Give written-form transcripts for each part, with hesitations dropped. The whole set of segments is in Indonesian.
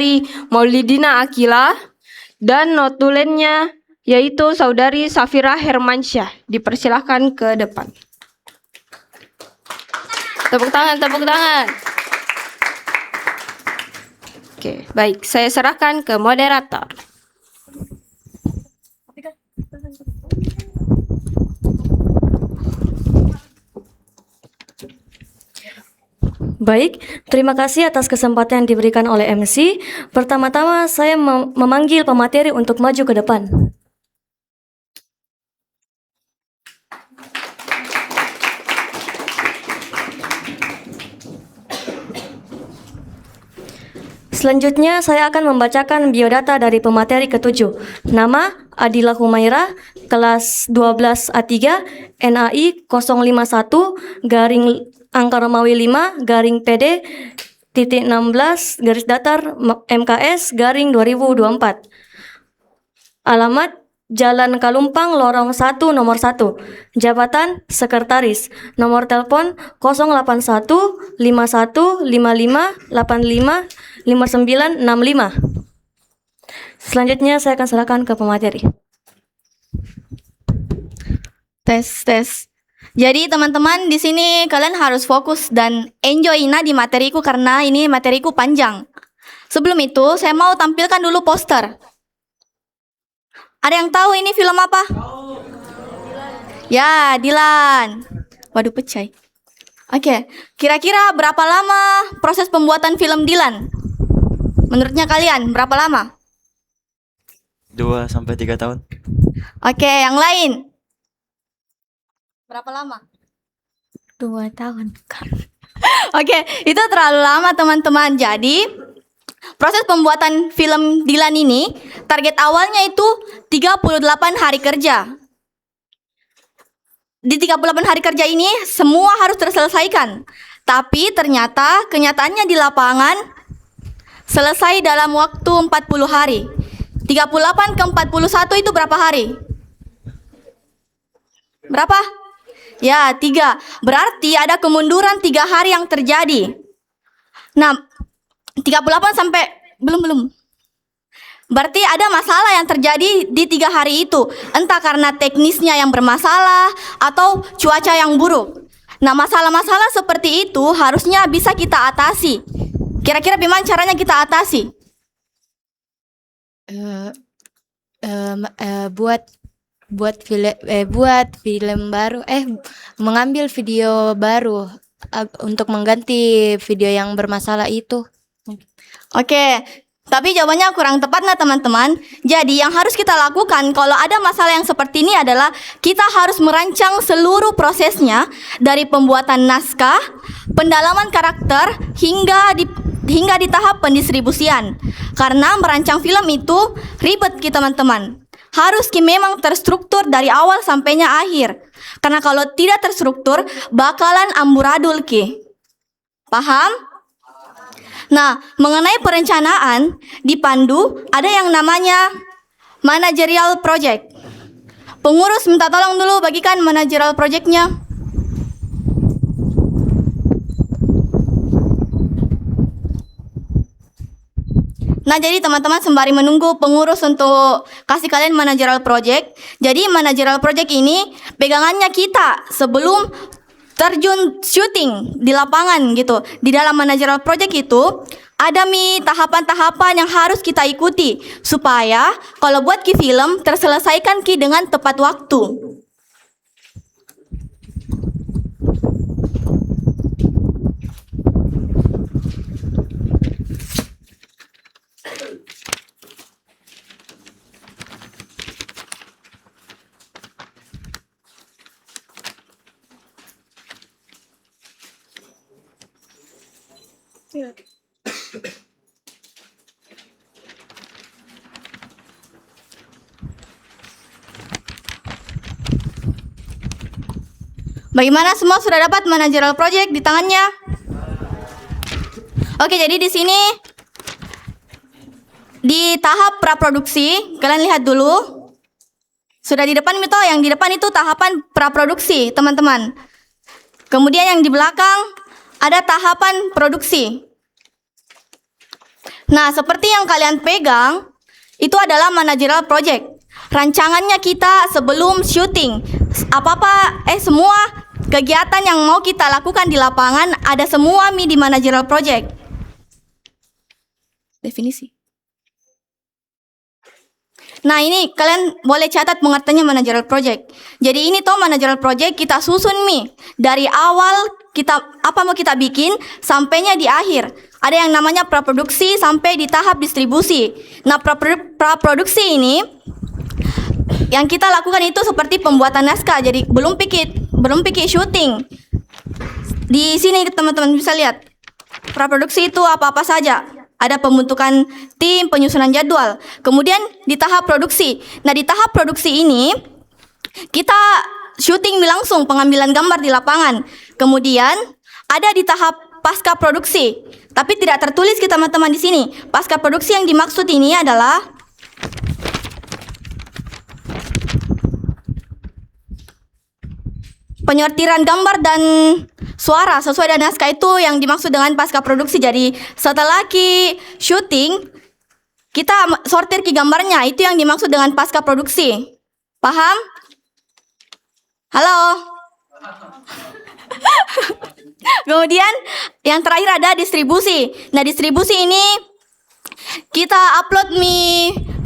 saudari Maulidina Akila dan notulennya yaitu saudari Safira Hermansyah. Dipersilahkan ke depan. Tepuk tangan, tepuk tangan. Oke, baik. Saya serahkan ke moderator. Baik, terima kasih atas kesempatan yang diberikan oleh MC. Pertama-tama saya memanggil pemateri untuk maju ke depan. Selanjutnya saya akan membacakan biodata dari pemateri ke-7. Nama Adila Humaira, kelas 12 A3, NAI 051 garing angka Romawi 5 garing PD titik 16 garis datar MKS garing 2024. Alamat Jalan Kalumpang, Lorong 1, nomor 1. Jabatan Sekretaris. Nomor telepon 081 51 55 85 5965. Selanjutnya saya akan serahkan ke pemateri. Tes. Jadi teman-teman di sini kalian harus fokus dan enjoy di materiku karena ini materiku panjang. Sebelum itu saya mau tampilkan dulu poster. Ada yang tahu ini film apa? Ya, Dilan. Waduh, pecah. Oke, kira-kira berapa lama proses pembuatan film Dilan? Menurutnya kalian berapa lama? 2-3 tahun. Oke, yang lain? Berapa lama? 2 tahun. Oke, itu terlalu lama teman-teman. Jadi proses pembuatan film Dilan ini target awalnya itu 38 hari kerja. Di 38 hari kerja ini semua harus terselesaikan. Tapi ternyata kenyataannya di lapangan selesai dalam waktu 40 hari. 38 ke 41 itu berapa hari? Berapa? Ya, 3. Berarti ada kemunduran 3 hari yang terjadi. Nah, 38 sampai belum. Berarti ada masalah yang terjadi di 3 hari itu. Entah karena teknisnya yang bermasalah atau cuaca yang buruk. Nah, masalah-masalah seperti itu harusnya bisa kita atasi. Kira-kira bagaimana caranya kita atasi? Buat film baru, mengambil video baru untuk mengganti video yang bermasalah itu. Oke, tapi jawabannya kurang tepat teman-teman. Jadi yang harus kita lakukan kalau ada masalah yang seperti ini adalah kita harus merancang seluruh prosesnya dari pembuatan naskah, pendalaman karakter hingga di tahap pendistribusian. Karena merancang film itu ribet teman-teman. Harus memang terstruktur dari awal sampainya akhir. Karena kalau tidak terstruktur bakalan amburadul Paham? Nah, mengenai perencanaan di Pandu ada yang namanya managerial project. Pengurus minta tolong dulu bagikan managerial projectnya. Nah, jadi teman-teman sembari menunggu pengurus untuk kasih kalian managerial project. Jadi managerial project ini pegangannya kita sebelum terjun syuting di lapangan gitu. Di dalam managerial project itu ada tahapan-tahapan yang harus kita ikuti supaya kalau buat film terselesaikan dengan tepat waktu. Bagaimana semua sudah dapat managerial project di tangannya? Oke, jadi di sini di tahap praproduksi, kalian lihat dulu. Sudah di depan itu, yang di depan itu tahapan praproduksi, teman-teman. Kemudian yang di belakang ada tahapan produksi. Nah, seperti yang kalian pegang, itu adalah managerial project. Rancangannya kita sebelum syuting. Semua kegiatan yang mau kita lakukan di lapangan ada semua di managerial project. Definisi. Nah, ini kalian boleh catat pengertiannya managerial project. Jadi ini managerial project kita susun dari awal kita apa mau kita bikin sampainya di akhir. Ada yang namanya praproduksi sampai di tahap distribusi. Nah, praproduksi ini yang kita lakukan itu seperti pembuatan naskah. Jadi belum pikir syuting. Di sini teman-teman bisa lihat. Praproduksi itu apa-apa saja. Ada pembentukan tim, penyusunan jadwal. Kemudian di tahap produksi. Nah, di tahap produksi ini kita syuting langsung, pengambilan gambar di lapangan. Kemudian ada di tahap pasca produksi. Tapi tidak tertulis teman-teman di sini. Pasca produksi yang dimaksud ini adalah penyortiran gambar dan suara sesuai dengan naskah, itu yang dimaksud dengan pasca produksi. Jadi setelah syuting kita sortir gambarnya, itu yang dimaksud dengan pasca produksi. Paham? Halo? Kemudian yang terakhir ada distribusi. Nah, distribusi ini kita upload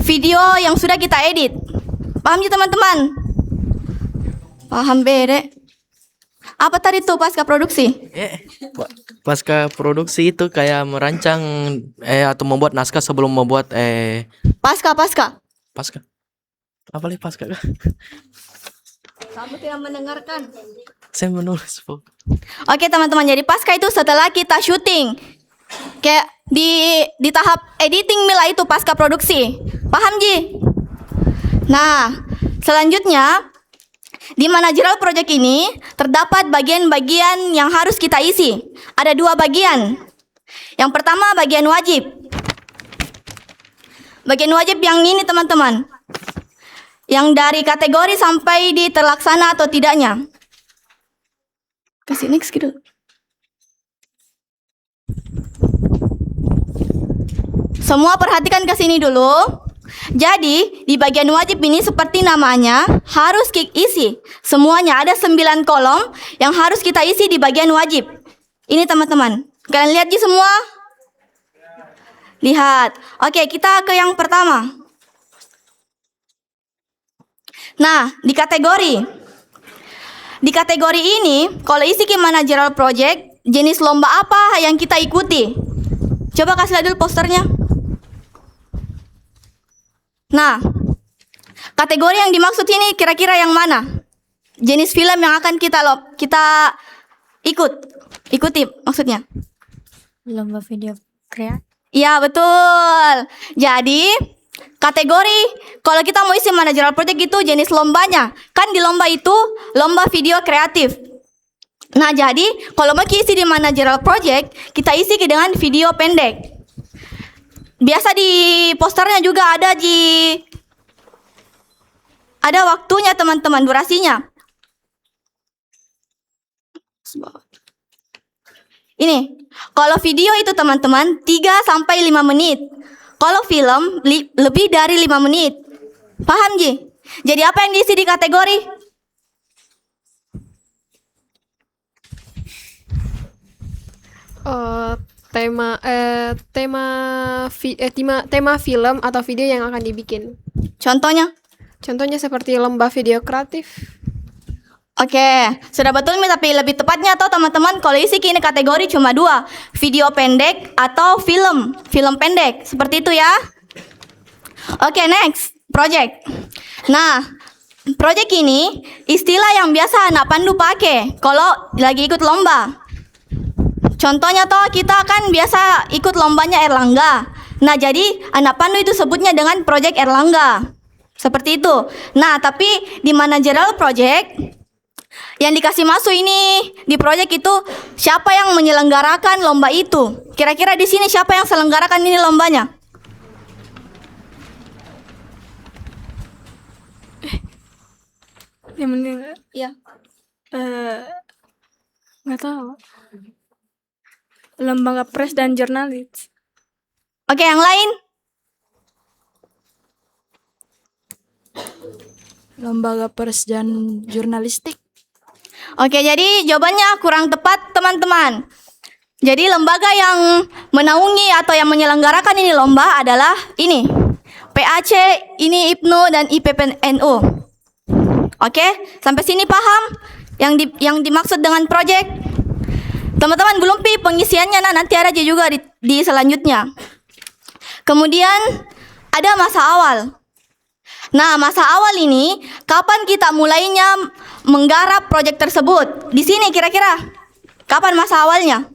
video yang sudah kita edit. Paham ya teman-teman? Paham bede? Apa tadi tuh pasca produksi? Pasca produksi itu kayak merancang atau membuat naskah sebelum membuat Pasca. pasca. Apa lagi pasca? Kamu tidak mendengarkan. Saya menulis, Bu. Oke teman-teman, jadi pasca itu setelah kita syuting. Kayak di tahap editing itu pasca produksi. Paham Ji? Nah, selanjutnya di managerial project ini terdapat bagian-bagian yang harus kita isi. Ada 2 bagian. Yang pertama bagian wajib. Bagian wajib yang ini teman-teman. Yang dari kategori sampai di terlaksana atau tidaknya. Kasih next gitu. Semua perhatikan ke sini dulu. Jadi, di bagian wajib ini seperti namanya, harus kita isi. Semuanya ada 9 kolom yang harus kita isi di bagian wajib. Ini teman-teman. Kalian lihat semua? Lihat. Oke, kita ke yang pertama. Nah, di kategori. Di kategori ini, kalau isi ke managerial project, jenis lomba apa yang kita ikuti? Coba kasih lihat dulu posternya. Nah, kategori yang dimaksud ini kira-kira yang mana? Jenis film yang akan kita ikuti maksudnya. Lomba video kreatif. Iya, betul. Jadi, kategori kalau kita mau isi managerial project itu jenis lombanya. Kan di lomba itu lomba video kreatif. Nah, jadi kalau mau isi di managerial project, kita isi dengan video pendek. Biasa di posternya juga ada waktunya teman-teman, durasinya. Ini, kalau video itu teman-teman 3-5 menit. Kalau film lebih dari 5 menit. Paham Ji? Jadi apa yang diisi di kategori? Tema film atau video yang akan dibikin. Contohnya? Contohnya seperti lomba video kreatif. Oke, sudah betul tapi lebih tepatnya atau teman-teman kalau isi ini kategori cuma 2, video pendek atau film pendek, seperti itu ya. Oke, next, project. Nah, project ini istilah yang biasa anak pandu pakai kalau lagi ikut lomba. Contohnya kita kan biasa ikut lombanya Erlangga. Nah, jadi anak pandu itu sebutnya dengan project Erlangga. Seperti itu. Nah, tapi di managerial project yang dikasih masuk ini di project itu siapa yang menyelenggarakan lomba itu? Kira-kira di sini siapa yang selenggarakan ini lombanya? Yang menilai Iya. nggak tahu. Lembaga pers dan jurnalis. Oke, yang lain? Lembaga pers dan jurnalistik. Oke, jadi jawabannya kurang tepat, teman-teman. Jadi lembaga yang menaungi atau yang menyelenggarakan ini lomba adalah ini. PAC, ini IPNU dan IPPNU. Oke, sampai sini paham yang dimaksud dengan project? Teman-teman belum pengisiannya, nanti ada juga di selanjutnya. Kemudian ada masa awal. Nah, masa awal ini kapan kita mulainya menggarap proyek tersebut? Di sini kira-kira kapan masa awalnya?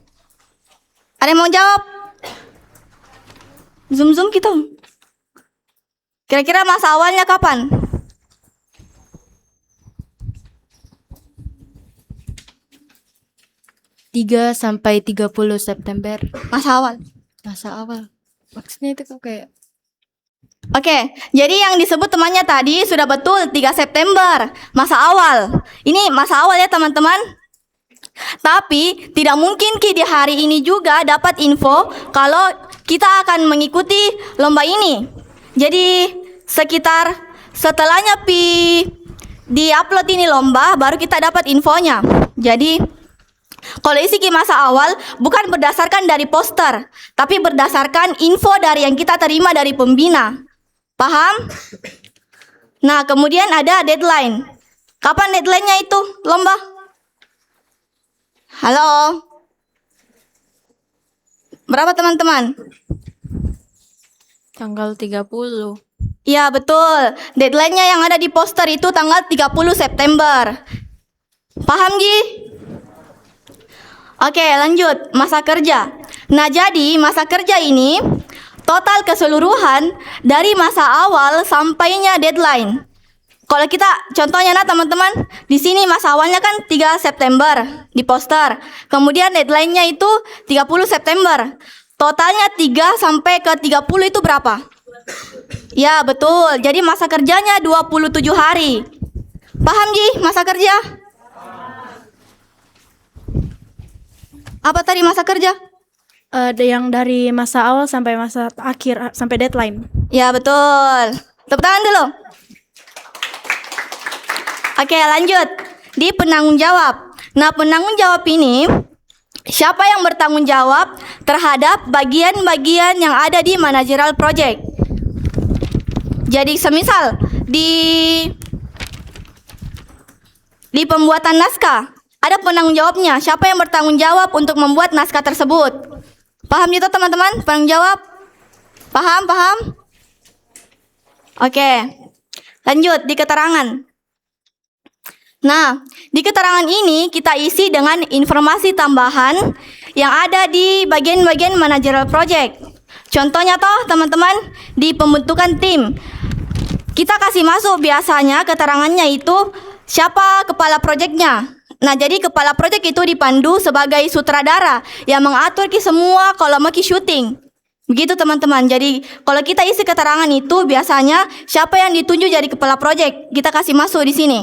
Ada yang mau jawab? Zoom gitu. Kira-kira masa awalnya kapan? Tiga sampai 30 September. Masa awal. Masa awal. Maksudnya itu kayak Oke, jadi yang disebut temannya tadi sudah betul 3 September, masa awal. Ini masa awal ya teman-teman. Tapi tidak mungkin Ki di hari ini juga dapat info kalau kita akan mengikuti lomba ini. Jadi sekitar setelahnya di-upload ini lomba baru kita dapat infonya. Jadi kalau isi Ki masa awal bukan berdasarkan dari poster, tapi berdasarkan info dari yang kita terima dari pembina. Paham? Nah, kemudian ada deadline. Kapan deadline-nya itu lomba? Halo? Berapa teman-teman? Tanggal 30. Ya, betul. Deadline-nya yang ada di poster itu tanggal 30 September. Paham, Gi? Oke, lanjut. Masa kerja. Nah, jadi masa kerja ini total keseluruhan dari masa awal sampainya deadline. Kalau kita contohnya teman-teman, di sini masa awalnya kan 3 September di poster. Kemudian deadline-nya itu 30 September. Totalnya 3 sampai ke 30 itu berapa? Ya, betul. Jadi masa kerjanya 27 hari. Paham, Ji, masa kerja? Apa tadi masa kerja? Ada yang dari masa awal sampai masa akhir, sampai deadline. Ya, betul. Tepuk tangan dulu. Oke, lanjut. Di penanggung jawab. Nah, penanggung jawab ini siapa yang bertanggung jawab terhadap bagian-bagian yang ada di managerial project. Jadi semisal di pembuatan naskah ada penanggung jawabnya. Siapa yang bertanggung jawab untuk membuat naskah tersebut? Paham gitu teman-teman? Penanggung jawab? Paham? Oke. Lanjut di keterangan. Nah, di keterangan ini kita isi dengan informasi tambahan yang ada di bagian-bagian managerial project. Contohnya teman-teman, di pembentukan tim. Kita kasih masuk biasanya keterangannya itu siapa kepala proyeknya. Nah, jadi kepala proyek itu dipandu sebagai sutradara yang mengatur semua kalau mau syuting. Begitu teman-teman. Jadi kalau kita isi keterangan itu biasanya siapa yang ditunjuk jadi kepala proyek, kita kasih masuk di sini.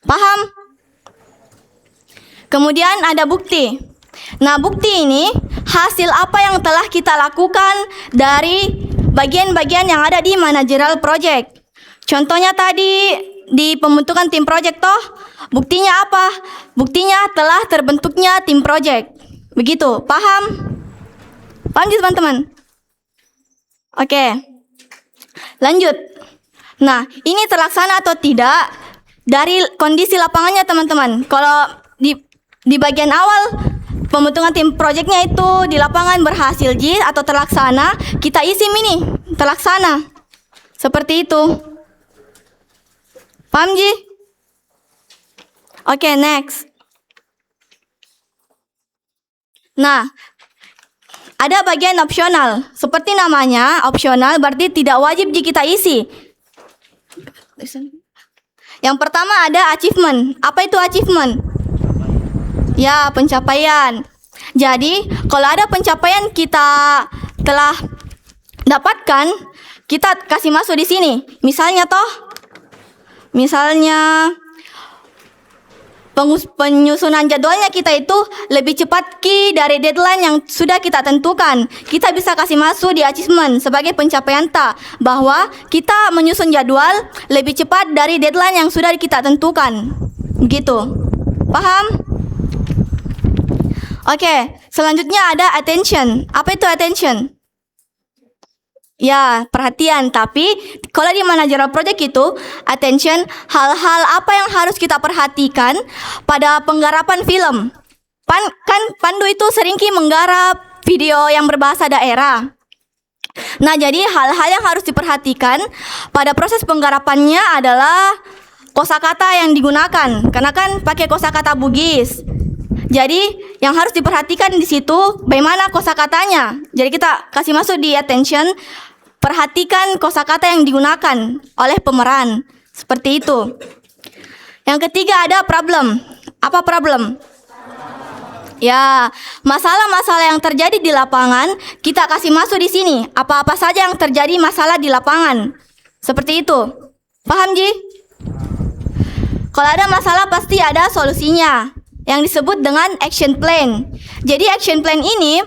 Paham? Kemudian ada bukti. Nah, bukti ini hasil apa yang telah kita lakukan dari bagian-bagian yang ada di managerial project. Contohnya tadi di pembentukan tim project buktinya apa? Buktinya telah terbentuknya tim project. Begitu, paham? Paham sih teman-teman? Oke. Lanjut. Nah, ini terlaksana atau tidak dari kondisi lapangannya teman-teman. Kalau di bagian awal pembentukan tim projectnya itu di lapangan berhasil atau terlaksana, kita isi ini terlaksana. Seperti itu. Paham Ji? Oke, next. Nah, ada bagian opsional. Seperti namanya, opsional berarti tidak wajib kita isi. Yang pertama ada achievement. Apa itu achievement? Ya, pencapaian. Jadi, kalau ada pencapaian kita telah dapatkan, kita kasih masuk di sini. Misalnya penyusunan jadwalnya kita itu lebih cepat dari deadline yang sudah kita tentukan. Kita bisa kasih masuk di achievement sebagai pencapaian bahwa kita menyusun jadwal lebih cepat dari deadline yang sudah kita tentukan. Gitu. Paham? Oke, selanjutnya ada attention. Apa itu attention? Ya, perhatian. Tapi kalau di managerial project itu, attention, hal-hal apa yang harus kita perhatikan pada penggarapan film. Kan Pandu itu seringki menggarap video yang berbahasa daerah. Nah, jadi hal-hal yang harus diperhatikan pada proses penggarapannya adalah kosakata yang digunakan. Karena kan pakai kosakata Bugis. Jadi yang harus diperhatikan di situ bagaimana kosakatanya. Jadi kita kasih masuk di attention, perhatikan kosakata yang digunakan oleh pemeran. Seperti itu. Yang ketiga ada problem. Apa problem? Ya, masalah-masalah yang terjadi di lapangan kita kasih masuk di sini. Apa-apa saja yang terjadi masalah di lapangan. Seperti itu. Paham, Ji? Kalau ada masalah pasti ada solusinya, yang disebut dengan action plan. Jadi action plan ini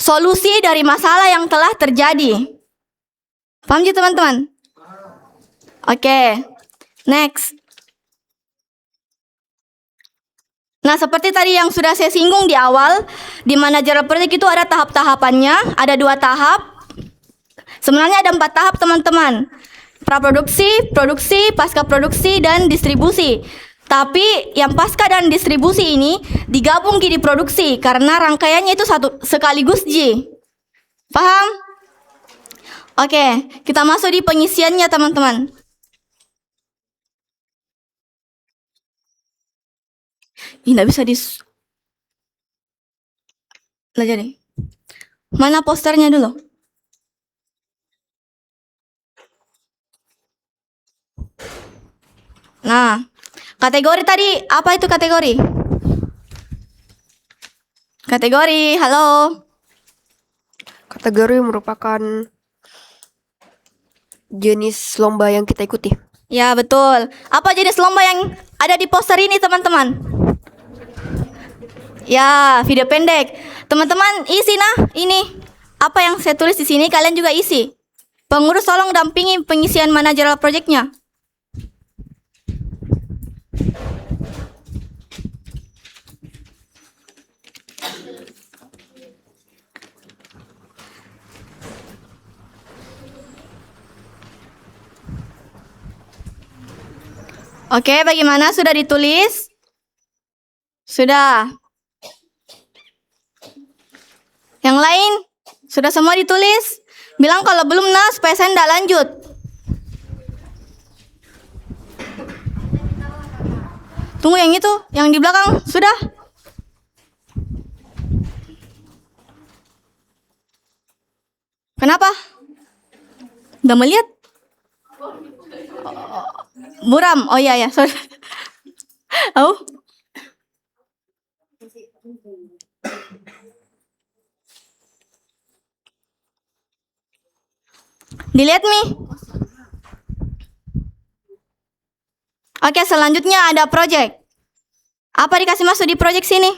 solusi dari masalah yang telah terjadi. Paham ji teman-teman? Oke, next. Nah, seperti tadi yang sudah saya singgung di awal, di managerial project itu ada tahap-tahapannya, ada 2 tahap. Sebenarnya ada 4 tahap teman-teman. Praproduksi, produksi, pasca produksi, dan distribusi. Tapi yang pasca dan distribusi ini digabung di produksi karena rangkaiannya itu sekaligus Ji. Paham? Oke, kita masuk di pengisiannya teman-teman. Ini nggak bisa Lah jadi. Mana posternya dulu? Nah, kategori tadi, apa itu kategori? Kategori, halo. Kategori merupakan jenis lomba yang kita ikuti. Ya, betul. Apa jenis lomba yang ada di poster ini, teman-teman? Ya, video pendek. Teman-teman, isi ini. Apa yang saya tulis di sini, kalian juga isi. Pengurus tolong dampingi pengisian managerial project-nya. Oke, bagaimana? Sudah ditulis? Sudah. Yang lain? Sudah semua ditulis? Bilang kalau belum supaya saya tidak lanjut. Tunggu yang itu, yang di belakang. Sudah? Kenapa? Udah melihat? Buram, oh iya, sorry. Oh. Dilihat nih. Oke, selanjutnya ada project. Apa dikasih masuk di project sini?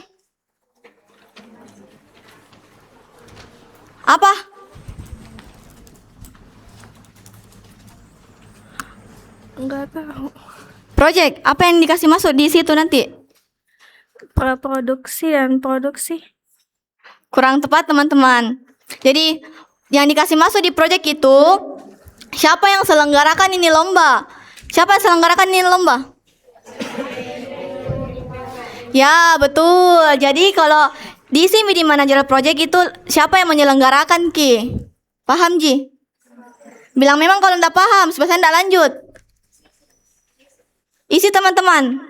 Apa? Enggak tahu. Project, apa yang dikasih masuk di situ nanti? Praproduksi dan produksi. Kurang tepat teman-teman. Jadi yang dikasih masuk di project itu siapa yang selenggarakan ini lomba? Siapa yang selenggarakan ini lomba? Ya betul. Jadi kalau di sini di managerial project itu siapa yang menyelenggarakan Ki? Paham Ji? Bilang memang kalau tidak paham supaya saya tidak lanjut. Isi teman-teman.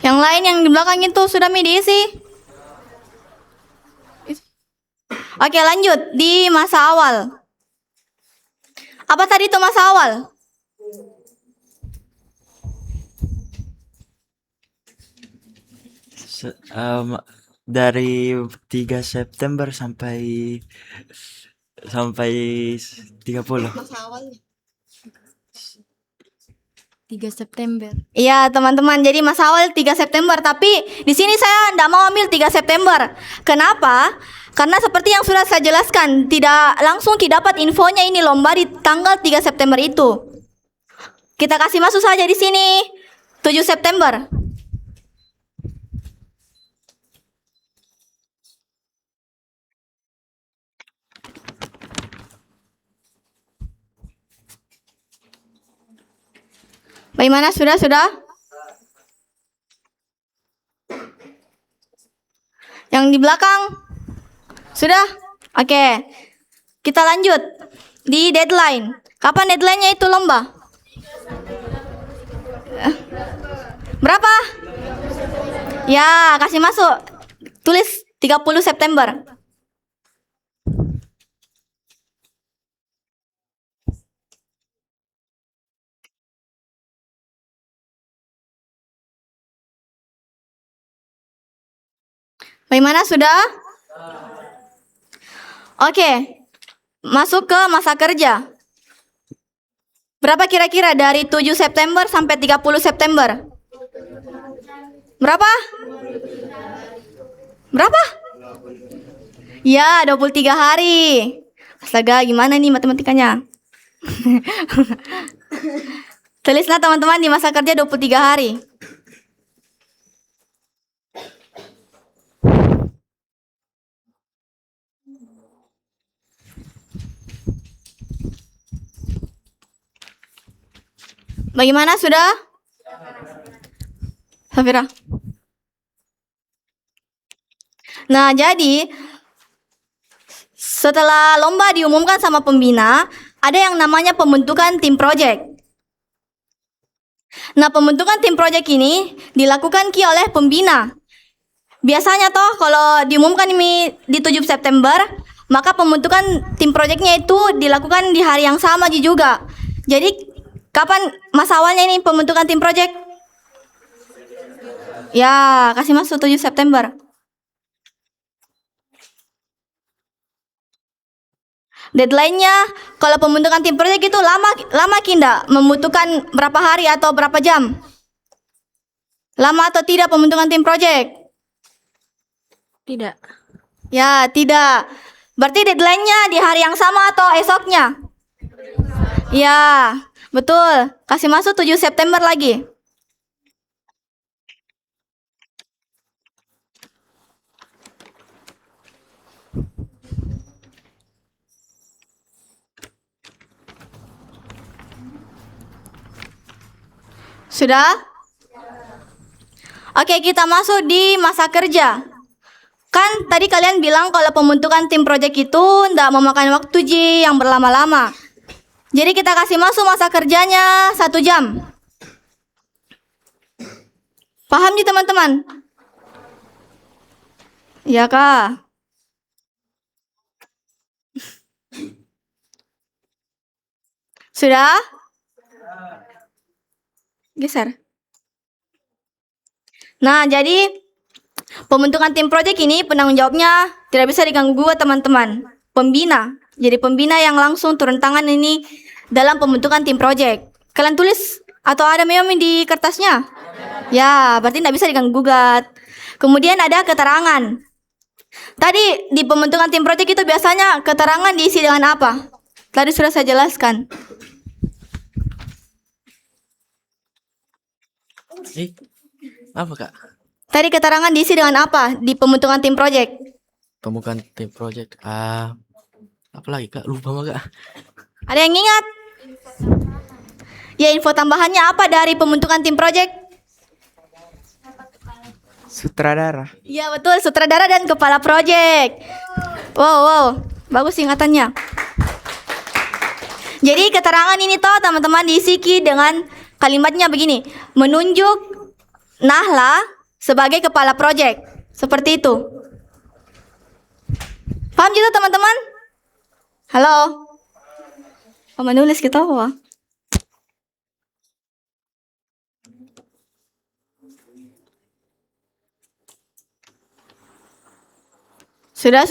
Yang lain yang di belakang itu sudah diisi. Oke, lanjut di masa awal. Apa tadi itu masa awal? Dari 3 September sampai sampai 30. 3 September. Iya teman-teman, jadi masa awal 3 September. Tapi di sini saya tidak mau ambil 3 September. Kenapa? Karena seperti yang sudah saya jelaskan, tidak langsung didapat infonya ini lomba di tanggal 3 September itu. Kita kasih masuk saja di sini 7 September. Bagaimana? Sudah? Yang di belakang? Sudah? Oke. Kita lanjut di deadline. Kapan deadline-nya itu lomba? Berapa? Ya, kasih masuk. Tulis 30 September. Bagaimana? Sudah? Oke. Masuk ke masa kerja. Berapa kira-kira dari 7 September sampai 30 September? Berapa? Berapa? Ya, 23 hari. Astaga, gimana nih matematikanya? Tulislah teman-teman di masa kerja 23 hari. Bagaimana? Sudah? Safira. Nah, jadi setelah lomba diumumkan sama pembina, ada yang namanya pembentukan tim project. Nah, pembentukan tim project ini dilakukan oleh pembina. Biasanya toh kalau diumumkan ini di 7 September, maka pembentukan tim projectnya itu dilakukan di hari yang sama juga. Jadi kapan masa awalnya ini pembentukan tim project? Ya, kasih masuk 7 September. Deadline-nya kalau pembentukan tim project itu lama kinda? Membutuhkan berapa hari atau berapa jam? Lama atau tidak pembentukan tim project? Tidak. Ya, tidak. Berarti deadline-nya di hari yang sama atau esoknya? Ya, betul. Kasih masuk 7 September lagi. Sudah? Oke, kita masuk di masa kerja. Kan tadi kalian bilang kalau pembentukan tim project itu tidak memakan waktu yang berlama-lama. Jadi kita kasih masuk masa kerjanya 1 jam. Paham nih teman-teman? Ya kak? Sudah? Geser. Nah, jadi pembentukan tim project ini penanggung jawabnya tidak bisa diganggu teman-teman. Pembina. Jadi pembina yang langsung turun tangan ini dalam pembentukan tim project. Kalian tulis atau ada memang di kertasnya? Ya, berarti tidak bisa diganggu gugat. Kemudian ada keterangan. Tadi di pembentukan tim project itu biasanya keterangan diisi dengan apa? Tadi sudah saya jelaskan. Apa kak? Tadi keterangan diisi dengan apa di pembentukan tim project? Pembukaan tim project. Apa lagi kak? Lupa mah kak. Ada yang ingat? Ya, info tambahannya apa dari pembentukan tim project? Sutradara. Ya betul, sutradara dan kepala project. Wow, bagus ingatannya. Jadi keterangan ini toh teman-teman diisi dengan kalimatnya begini. Menunjuk Nahla sebagai kepala project. Seperti itu. Paham juga teman-teman? Halo? Menulis kita apa? Sudah?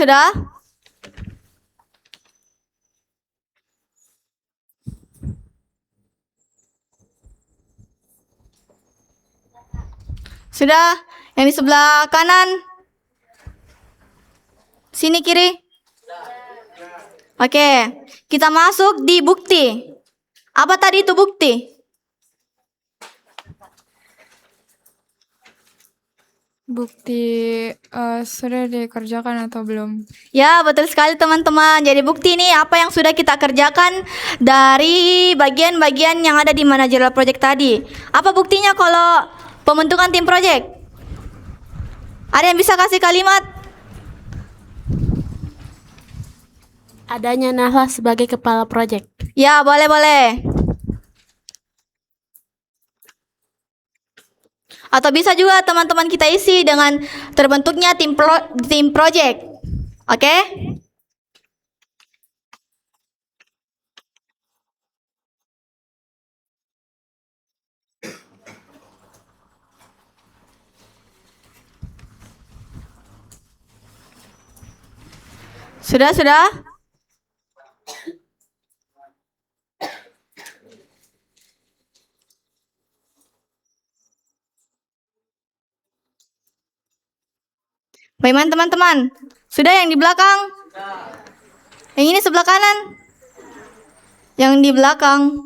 Sudah, yang di sebelah kanan. Sini kiri. Oke, kita masuk di bukti. Apa tadi itu bukti? Bukti sudah dikerjakan atau belum? Ya, betul sekali teman-teman. Jadi bukti ini apa yang sudah kita kerjakan dari bagian-bagian yang ada di manajerial project tadi. Apa buktinya kalau pembentukan tim project? Ada yang bisa kasih kalimat? Adanya Nahla sebagai kepala proyek. Ya, boleh. Atau bisa juga teman-teman kita isi dengan terbentuknya tim project. Oke? Sudah? Bagaimana teman-teman? Sudah yang di belakang? Yang ini sebelah kanan? Yang di belakang?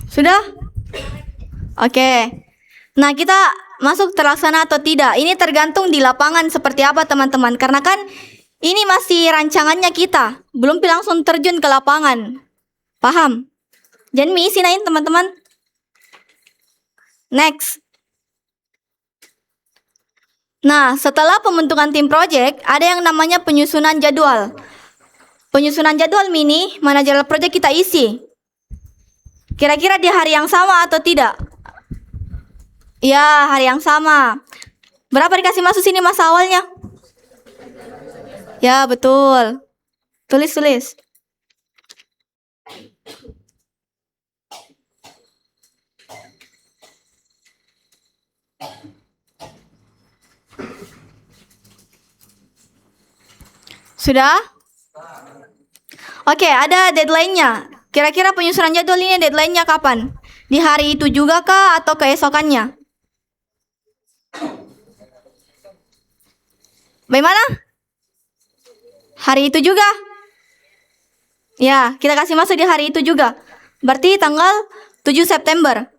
Sudah? Oke. Nah, kita masuk terlaksana atau tidak? Ini tergantung di lapangan seperti apa teman-teman. Karena kan ini masih rancangannya kita. Belum langsung terjun ke lapangan. Paham? Jangan isinain teman-teman. Next. Nah, setelah pembentukan tim project, ada yang namanya penyusunan jadwal. Penyusunan jadwal mini, manajerial project kita isi. Kira-kira di hari yang sama atau tidak? Ya, hari yang sama. Berapa dikasih masuk sini masa awalnya? Ya, betul. Tulis. Sudah? Oke, ada deadline-nya. Kira-kira penyusunan jadwal ini deadline-nya kapan? Di hari itu juga kah atau keesokannya? Bagaimana? Hari itu juga? Ya, kita kasih masuk di hari itu juga. Berarti tanggal 7 September.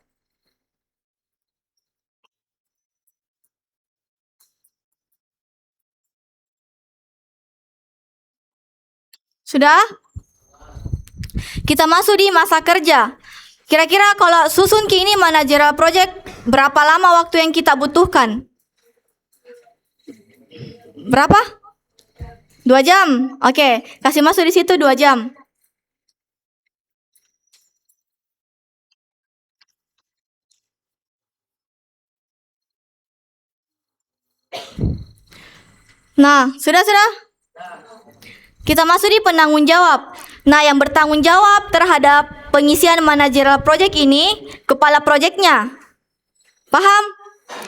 Sudah? Kita masuk di masa kerja. Kira-kira kalau susun ke ini manajerial project, berapa lama waktu yang kita butuhkan? Berapa? 2 jam. Oke, kasih masuk di situ 2 jam. Nah, sudah? Kita masuk di penanggung jawab. Nah, yang bertanggung jawab terhadap pengisian manajerial project ini, kepala projectnya. Paham?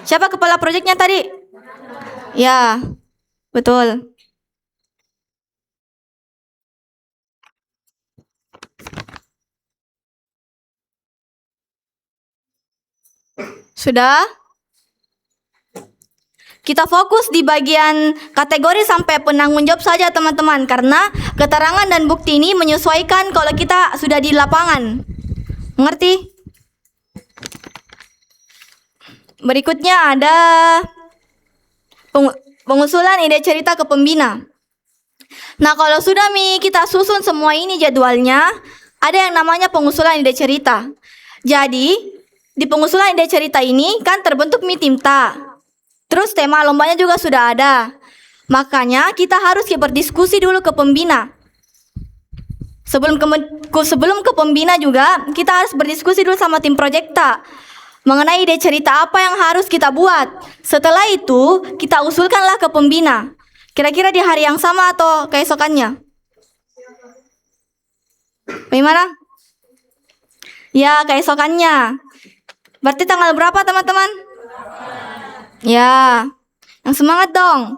Siapa kepala projectnya tadi? Ya, betul. Sudah? Kita fokus di bagian kategori sampai penanggung jawab saja teman-teman. Karena keterangan dan bukti ini menyesuaikan kalau kita sudah di lapangan. Mengerti? Berikutnya ada pengusulan ide cerita ke pembina. Nah, kalau sudah kita susun semua ini jadwalnya, ada yang namanya pengusulan ide cerita. Jadi, di pengusulan ide cerita ini kan terbentuk timta. Terus tema lombanya juga sudah ada. Makanya kita harus berdiskusi dulu ke pembina. Sebelum ke pembina juga, kita harus berdiskusi dulu sama tim projekta mengenai ide cerita apa yang harus kita buat. Setelah itu, kita usulkanlah ke pembina. Kira-kira di hari yang sama atau keesokannya? Bagaimana? Ya, keesokannya. Berarti tanggal berapa teman-teman? Ya, yang semangat dong.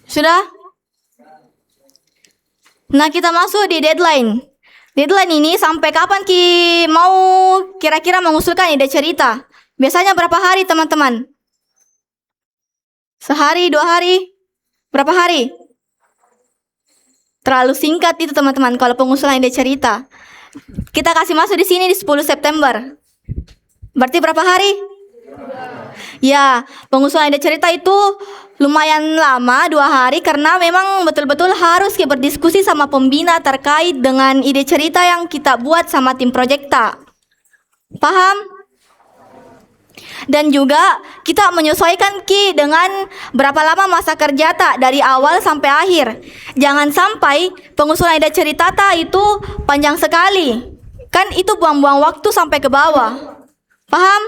Sudah? Nah, kita masuk di deadline. Deadline ini sampai kapan mau kira-kira mengusulkan ide cerita? Biasanya berapa hari teman-teman? Sehari, 2 hari? Berapa hari? Terlalu singkat itu teman-teman kalau pengusulan ide cerita. Kita kasih masuk di sini di 10 September. Berarti berapa hari? Ya, pengusulan ide cerita itu lumayan lama, 2 hari, karena memang betul-betul harus kita berdiskusi sama pembina terkait dengan ide cerita yang kita buat sama tim Projekta. Paham? Dan juga kita menyesuaikan dengan berapa lama masa kerja tak dari awal sampai akhir. Jangan sampai pengusulan ide cerita tak itu panjang sekali. Kan itu buang-buang waktu sampai ke bawah. Paham?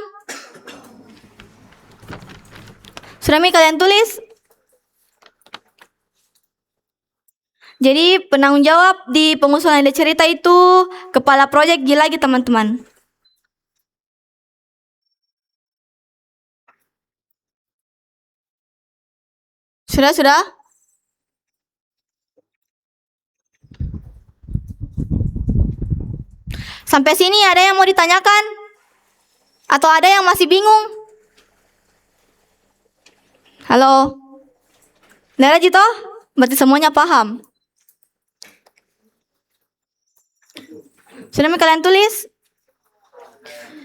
Sudah kalian tulis? Jadi penanggung jawab di pengusulan ide cerita itu kepala proyek lagi teman-teman. Sudah? Sampai sini ada yang mau ditanyakan? Atau ada yang masih bingung? Halo? Nera Jito? Berarti semuanya paham. Sudah kalian tulis?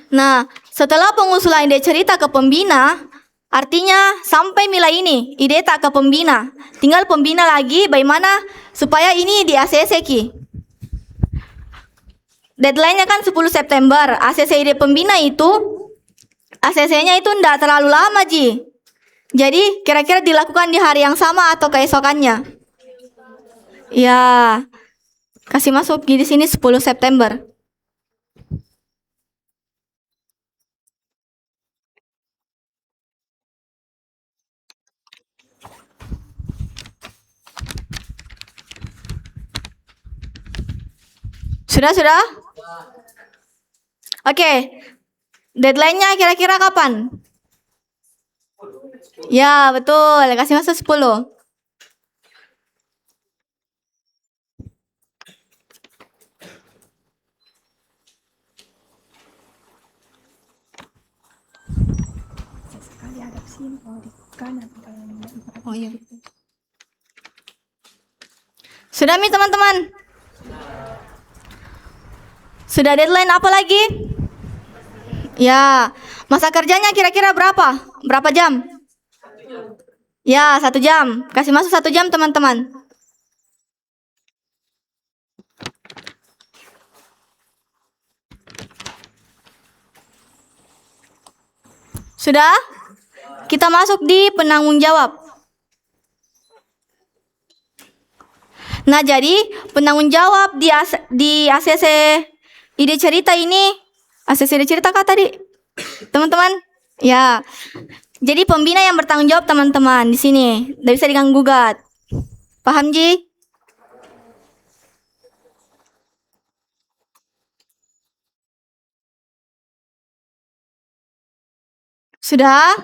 Nah, setelah pengusulan ide cerita ke pembina, artinya sampai nilai ini, ide tak ke pembina. Tinggal pembina lagi bagaimana supaya ini di ACC ki. Deadline-nya kan 10 September. ACC ide pembina itu, ACC-nya itu ndak terlalu lama Ji. Jadi kira-kira dilakukan di hari yang sama atau keesokannya? Ya, kasih masuk di sini 10 September. Sudah? Oke. Deadline-nya kira-kira kapan? Ya, betul. Kasih masuk 10. Oh iya. Sudah teman-teman? Sudah deadline apa lagi? Ya, masa kerjanya kira-kira berapa? Berapa jam? Ya, 1 jam. Kasih masuk 1 jam teman-teman. Sudah? Kita masuk di penanggung jawab. Nah, jadi penanggung jawab di ACC ide cerita ini, ACC ide cerita kah tadi? Teman-teman? Ya. Jadi pembina yang bertanggung jawab teman-teman di sini. Tidak bisa diganggu-gugat. Paham Ji? Sudah?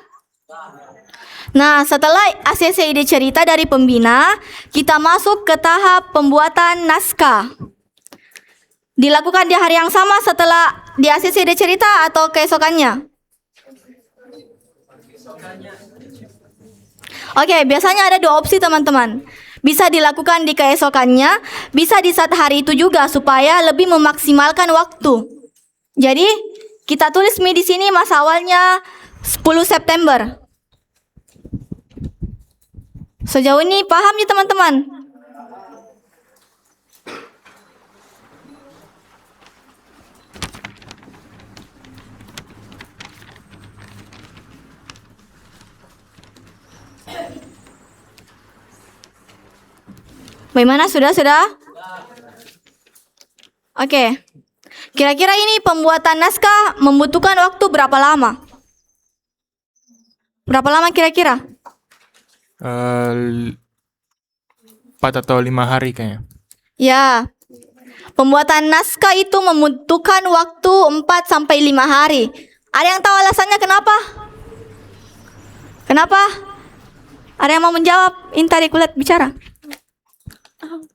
Nah, setelah ACC ide cerita dari pembina, kita masuk ke tahap pembuatan naskah. Dilakukan di hari yang sama setelah di ACC ide cerita atau keesokannya? Oke, biasanya ada 2 opsi teman-teman. Bisa dilakukan di keesokannya, bisa di saat hari itu juga supaya lebih memaksimalkan waktu. Jadi, kita tulis di sini masa awalnya 10 September. Sejauh ini paham ya teman-teman? Bagaimana? Sudah? Oke. Kira-kira ini pembuatan naskah membutuhkan waktu berapa lama? Berapa lama kira-kira? 4 atau 5 hari kayaknya. Ya. Pembuatan naskah itu membutuhkan waktu 4 sampai 5 hari. Ada yang tahu alasannya kenapa? Kenapa? Ada yang mau menjawab? Inta Kulit bicara.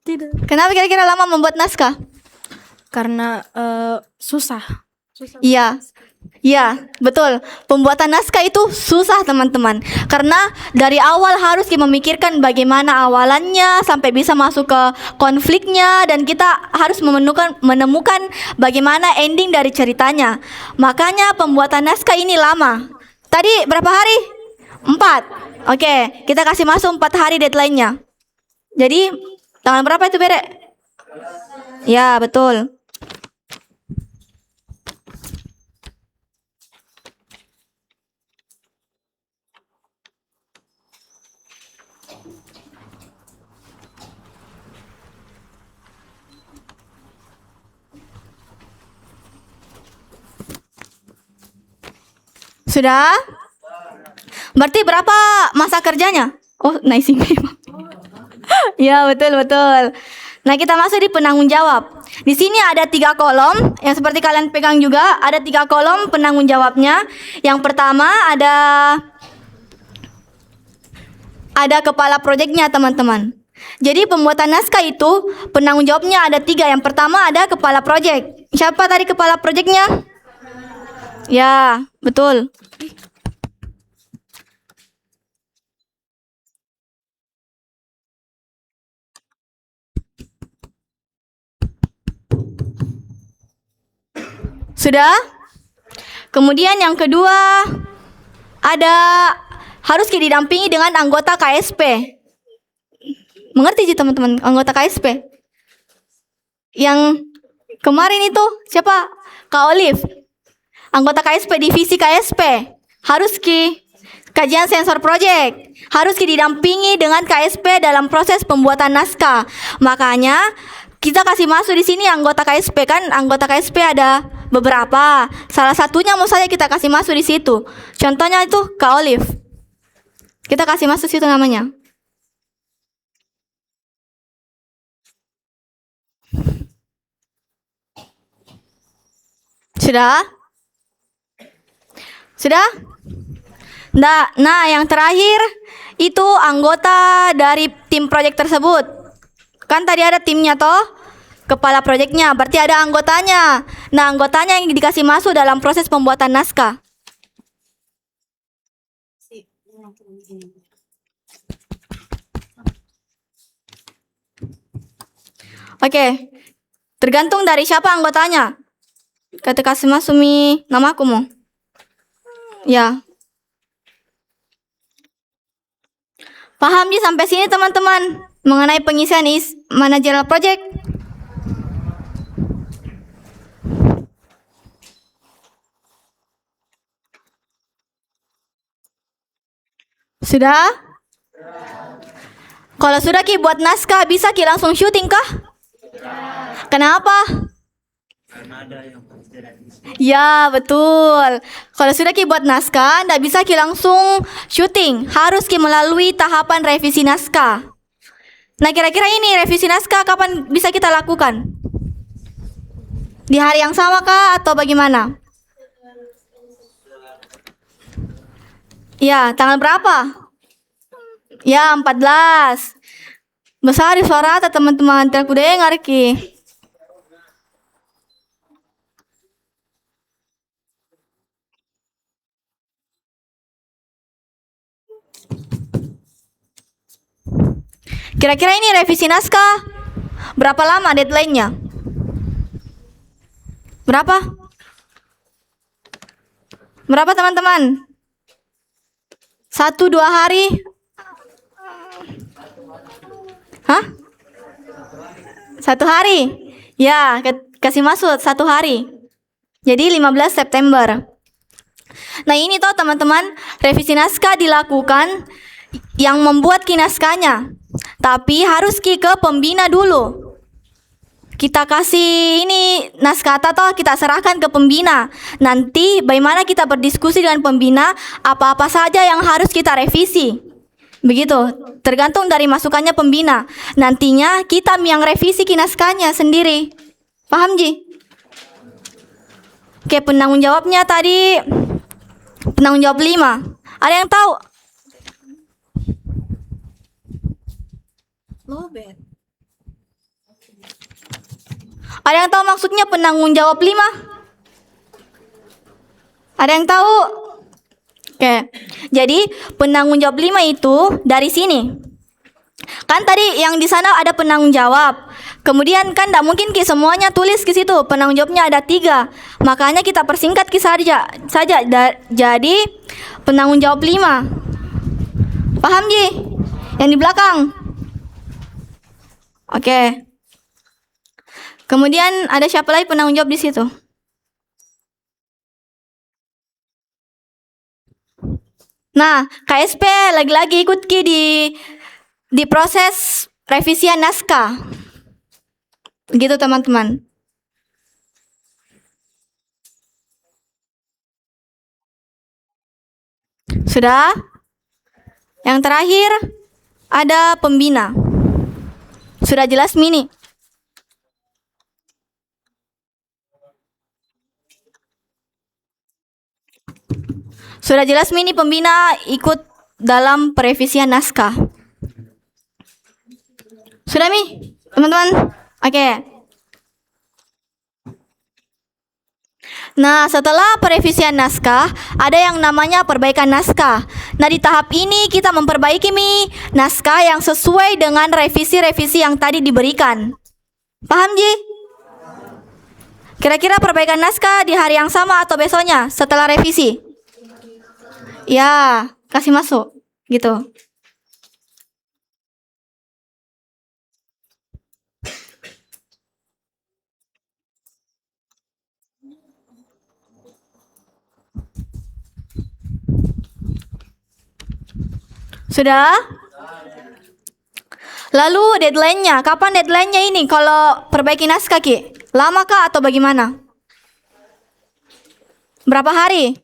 Tidak. Kenapa kira-kira lama membuat naskah? Karena susah. Iya. Iya, betul. Pembuatan naskah itu susah, teman-teman. Karena dari awal harus kita memikirkan bagaimana awalannya sampai bisa masuk ke konfliknya, dan kita harus menemukan bagaimana ending dari ceritanya. Makanya pembuatan naskah ini lama. Tadi berapa hari? 4. Oke, kita kasih masuk 4 hari deadline-nya. Jadi tanggal berapa itu, Bere? Ya, betul. Sudah? Berarti berapa masa kerjanya? Oh, nice. Ya, betul. Nah, kita masuk di penanggung jawab. Di sini ada 3 kolom, yang seperti kalian pegang juga, ada 3 kolom penanggung jawabnya. Yang pertama ada kepala proyeknya, teman-teman. Jadi pembuatan naskah itu penanggung jawabnya ada 3. Yang pertama ada kepala proyek. Siapa tadi kepala proyeknya? Ya, betul. Sudah? Kemudian yang kedua harus didampingi dengan anggota KSP. Mengerti sih teman-teman anggota KSP? Yang kemarin itu siapa? Kak Olive. Anggota KSP, divisi KSP. Harus kajian sensor project. Harus didampingi dengan KSP dalam proses pembuatan naskah. Makanya kita kasih masuk di sini anggota KSP, kan anggota KSP ada beberapa. Salah satunya mau saya kita kasih masuk di situ. Contohnya itu Kak Olive. Kita kasih masuk situ namanya. Sudah? Sudah? Nah, yang terakhir itu anggota dari tim proyek tersebut. Kan tadi ada timnya toh? Kepala proyeknya, berarti ada anggotanya. Nah, anggotanya yang dikasih masuk dalam proses pembuatan naskah. Oke. Tergantung dari siapa anggotanya. Kata kasih masuk nama aku mau. Ya. Paham sih sampai sini teman-teman mengenai pengisian managerial project? Sudah? Kalau sudah Ki buat naskah, bisa Ki langsung syuting kah? Kenapa? Ya, betul. Kalau sudah Ki buat naskah, ndak bisa Ki langsung syuting. Harus Ki melalui tahapan revisi naskah. Nah, kira-kira ini revisi naskah kapan bisa kita lakukan? Di hari yang sama kah atau bagaimana? Ya, tanggal berapa? Ya, 14. Besar di suara teman-teman, aku dengar Ki. Kira-kira ini revisi naskah berapa lama deadline-nya? Berapa? Berapa teman-teman? 1-2 hari? Hah? 1 hari? Ya, kasih masuk 1 hari. Jadi 15 September. Nah, ini toh teman-teman, revisi naskah dilakukan yang membuat naskahnya. Tapi harus ke pembina dulu. Kita kasih ini naskah atau kita serahkan ke pembina. Nanti bagaimana kita berdiskusi dengan pembina apa-apa saja yang harus kita revisi. Begitu, tergantung dari masukannya pembina. Nantinya kita yang revisi ki naskahnya sendiri. Paham Ji? Oke, penanggung jawabnya tadi penanggung jawab 5. Ada yang tahu? Ada yang tahu maksudnya penanggung jawab 5? Ada yang tahu? Oke, jadi penanggung jawab 5 itu dari sini. Kan tadi yang di sana ada penanggung jawab. Kemudian kan tidak mungkin ki semuanya tulis ke situ. Penanggung jawabnya ada 3. Makanya kita persingkat ki saja. Jadi penanggung jawab 5. Paham Ji? Yang di belakang. Oke. Kemudian ada siapa lagi penanggung jawab di situ? Nah, KSP lagi-lagi ikut ki di proses revisian naskah. Begitu teman-teman. Sudah? Yang terakhir ada pembina. Sudah jelas Mini? Sudah jelas Mini pembina ikut dalam perevisian naskah. Sudah Mi? Teman-teman? Oke. Nah, setelah perevisian naskah, ada yang namanya perbaikan naskah. Nah, di tahap ini kita memperbaiki Mi naskah yang sesuai dengan revisi-revisi yang tadi diberikan. Paham Ji? Kira-kira perbaikan naskah di hari yang sama atau besoknya setelah revisi? Ya, kasih masuk. Gitu. Sudah? Lalu deadline-nya, kapan deadline-nya ini kalau perbaiki naskah Ki? Lama kah atau bagaimana? Berapa hari?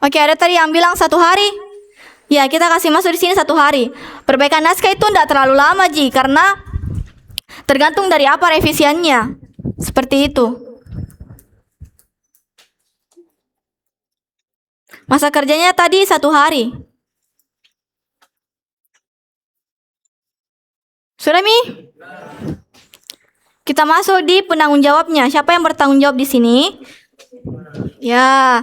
Oke, ada tadi yang bilang 1 hari. Ya, kita kasih masuk di sini 1 hari. Perbaikan naskah itu tidak terlalu lama Ji, karena tergantung dari apa revisiannya. Seperti itu. Masa kerjanya tadi 1 hari. Sudah Mi? Kita masuk di penanggung jawabnya. Siapa yang bertanggung jawab di sini? Ya,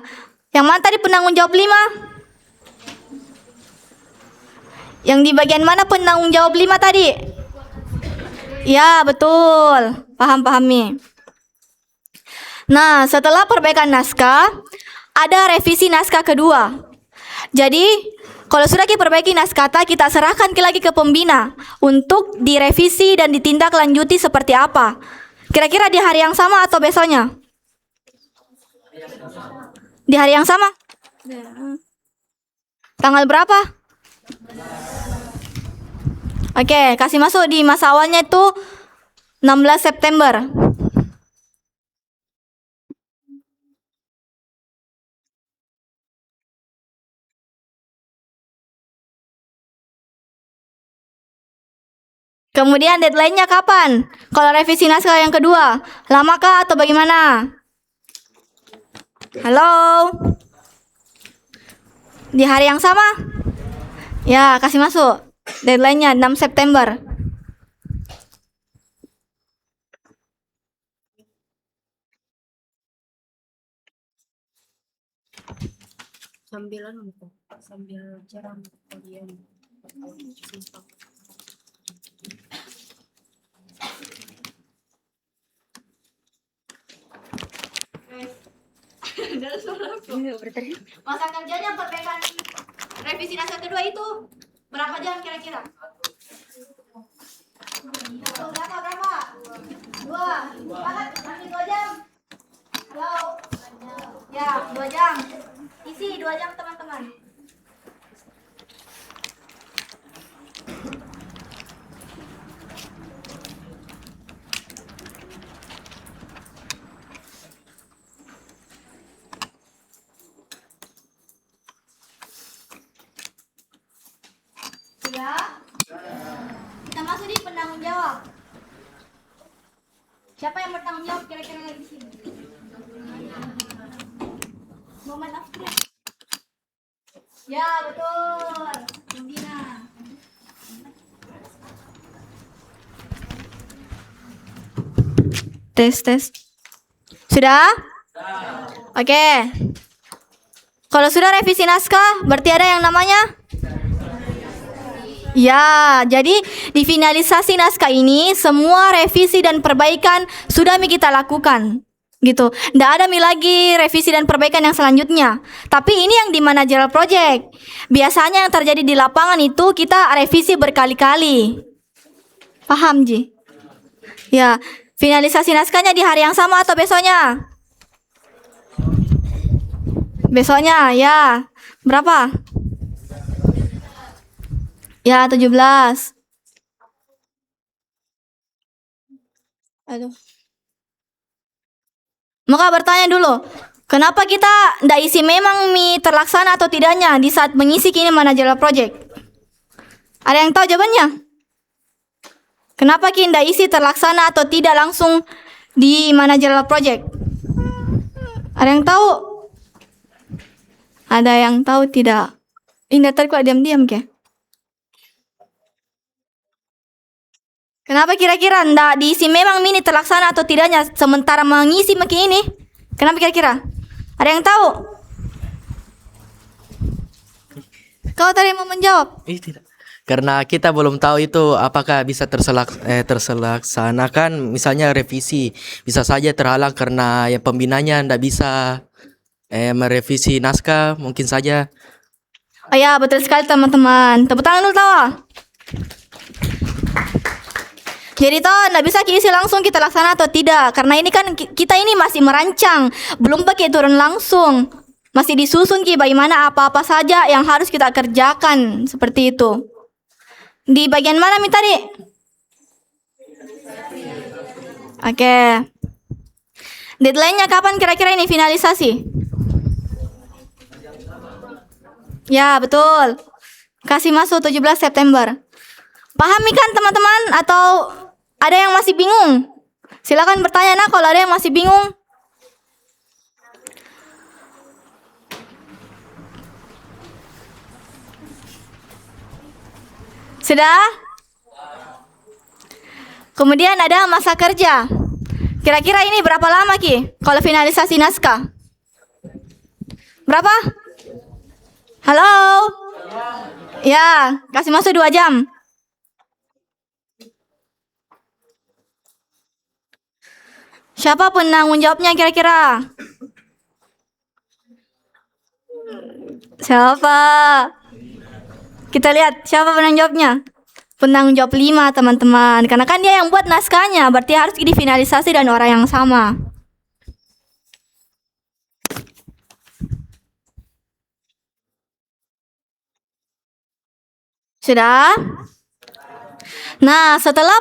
yang mana tadi penanggung jawab 5? Yang di bagian mana penanggung jawab 5 tadi? Ya, betul. Paham Mi. Nah, setelah perbaikan naskah, ada revisi naskah kedua. Jadi, kalau sudah kita perbaiki naskah, kita serahkan lagi ke pembina untuk direvisi dan ditindaklanjuti seperti apa. Kira-kira di hari yang sama atau besoknya? Di hari yang sama? Tanggal berapa? Oke, kasih masuk di masa awalnya itu 16 September. Kemudian deadline-nya kapan? Kalau revisi naskah yang kedua, lamakah atau bagaimana? Halo? Di hari yang sama? Ya, kasih masuk. Deadline-nya 6 September. Sambil jarang kalian. Masa kerjanya perbaikan revisi naskah kedua itu berapa jam kira-kira? Berapa? 2. Masih 2 jam? Halo? Ya, 2 jam. Isi 2 jam teman-teman. Sudah? Kita masuk di penanggung jawab. Siapa yang bertanggung jawab kira-kira di sini? Muhammad Afri. Ya, betul. Dina. Tes. Sudah? Oke. Kalau sudah revisi naskah, berarti ada yang namanya? Ya, jadi di finalisasi naskah ini semua revisi dan perbaikan sudah kita lakukan. Gitu. Nggak ada lagi revisi dan perbaikan yang selanjutnya. Tapi ini yang di managerial project. Biasanya yang terjadi di lapangan itu kita revisi berkali-kali. Paham, Ji? Ya, finalisasi naskahnya di hari yang sama atau besoknya? Besoknya, ya. Berapa? Ya, 17. Aduh. Maka bertanya dulu, kenapa kita ndak isi memang terlaksana atau tidaknya di saat mengisi kini managerial project? Ada yang tahu jawabannya? Kenapa kita ndak isi terlaksana atau tidak langsung di managerial project? Ada yang tahu? Ada yang tahu tidak? Ini tadi kok diam-diam ke? Kenapa kira-kira ndak diisi memang mini terlaksana atau tidaknya sementara mengisi makin ini? Kenapa kira-kira? Ada yang tahu? Kau tadi mau menjawab? Tidak. Karena kita belum tahu itu apakah bisa terlaksanakan, misalnya revisi. Bisa saja terhalang karena ya pembinanya ndak bisa merevisi naskah, mungkin saja. Oh ya, betul sekali teman-teman. Tepuk tangan dulu tawa. Jadi toh nggak bisa isi langsung kita laksana atau tidak, karena ini kan kita ini masih merancang, belum pakai turun langsung, masih disusun bagaimana apa-apa saja yang harus kita kerjakan seperti itu. Di bagian mana tadi? Oke. Deadline-nya kapan kira-kira ini finalisasi? Ya betul. Kasih masuk 17 September. Pahami kan teman-teman atau ada yang masih bingung? Silakan bertanya kalau ada yang masih bingung. Sudah? Kemudian ada masa kerja. Kira-kira ini berapa lama kalau finalisasi naskah? Berapa? Halo? Ya, kasih masuk 2 jam. Siapa penanggung jawabnya kira-kira? Siapa? Kita lihat siapa penanggung jawabnya. Penanggung jawab 5 teman-teman. Karena kan dia yang buat naskahnya, berarti harus difinalisasi dan orang yang sama. Sudah? Nah, setelah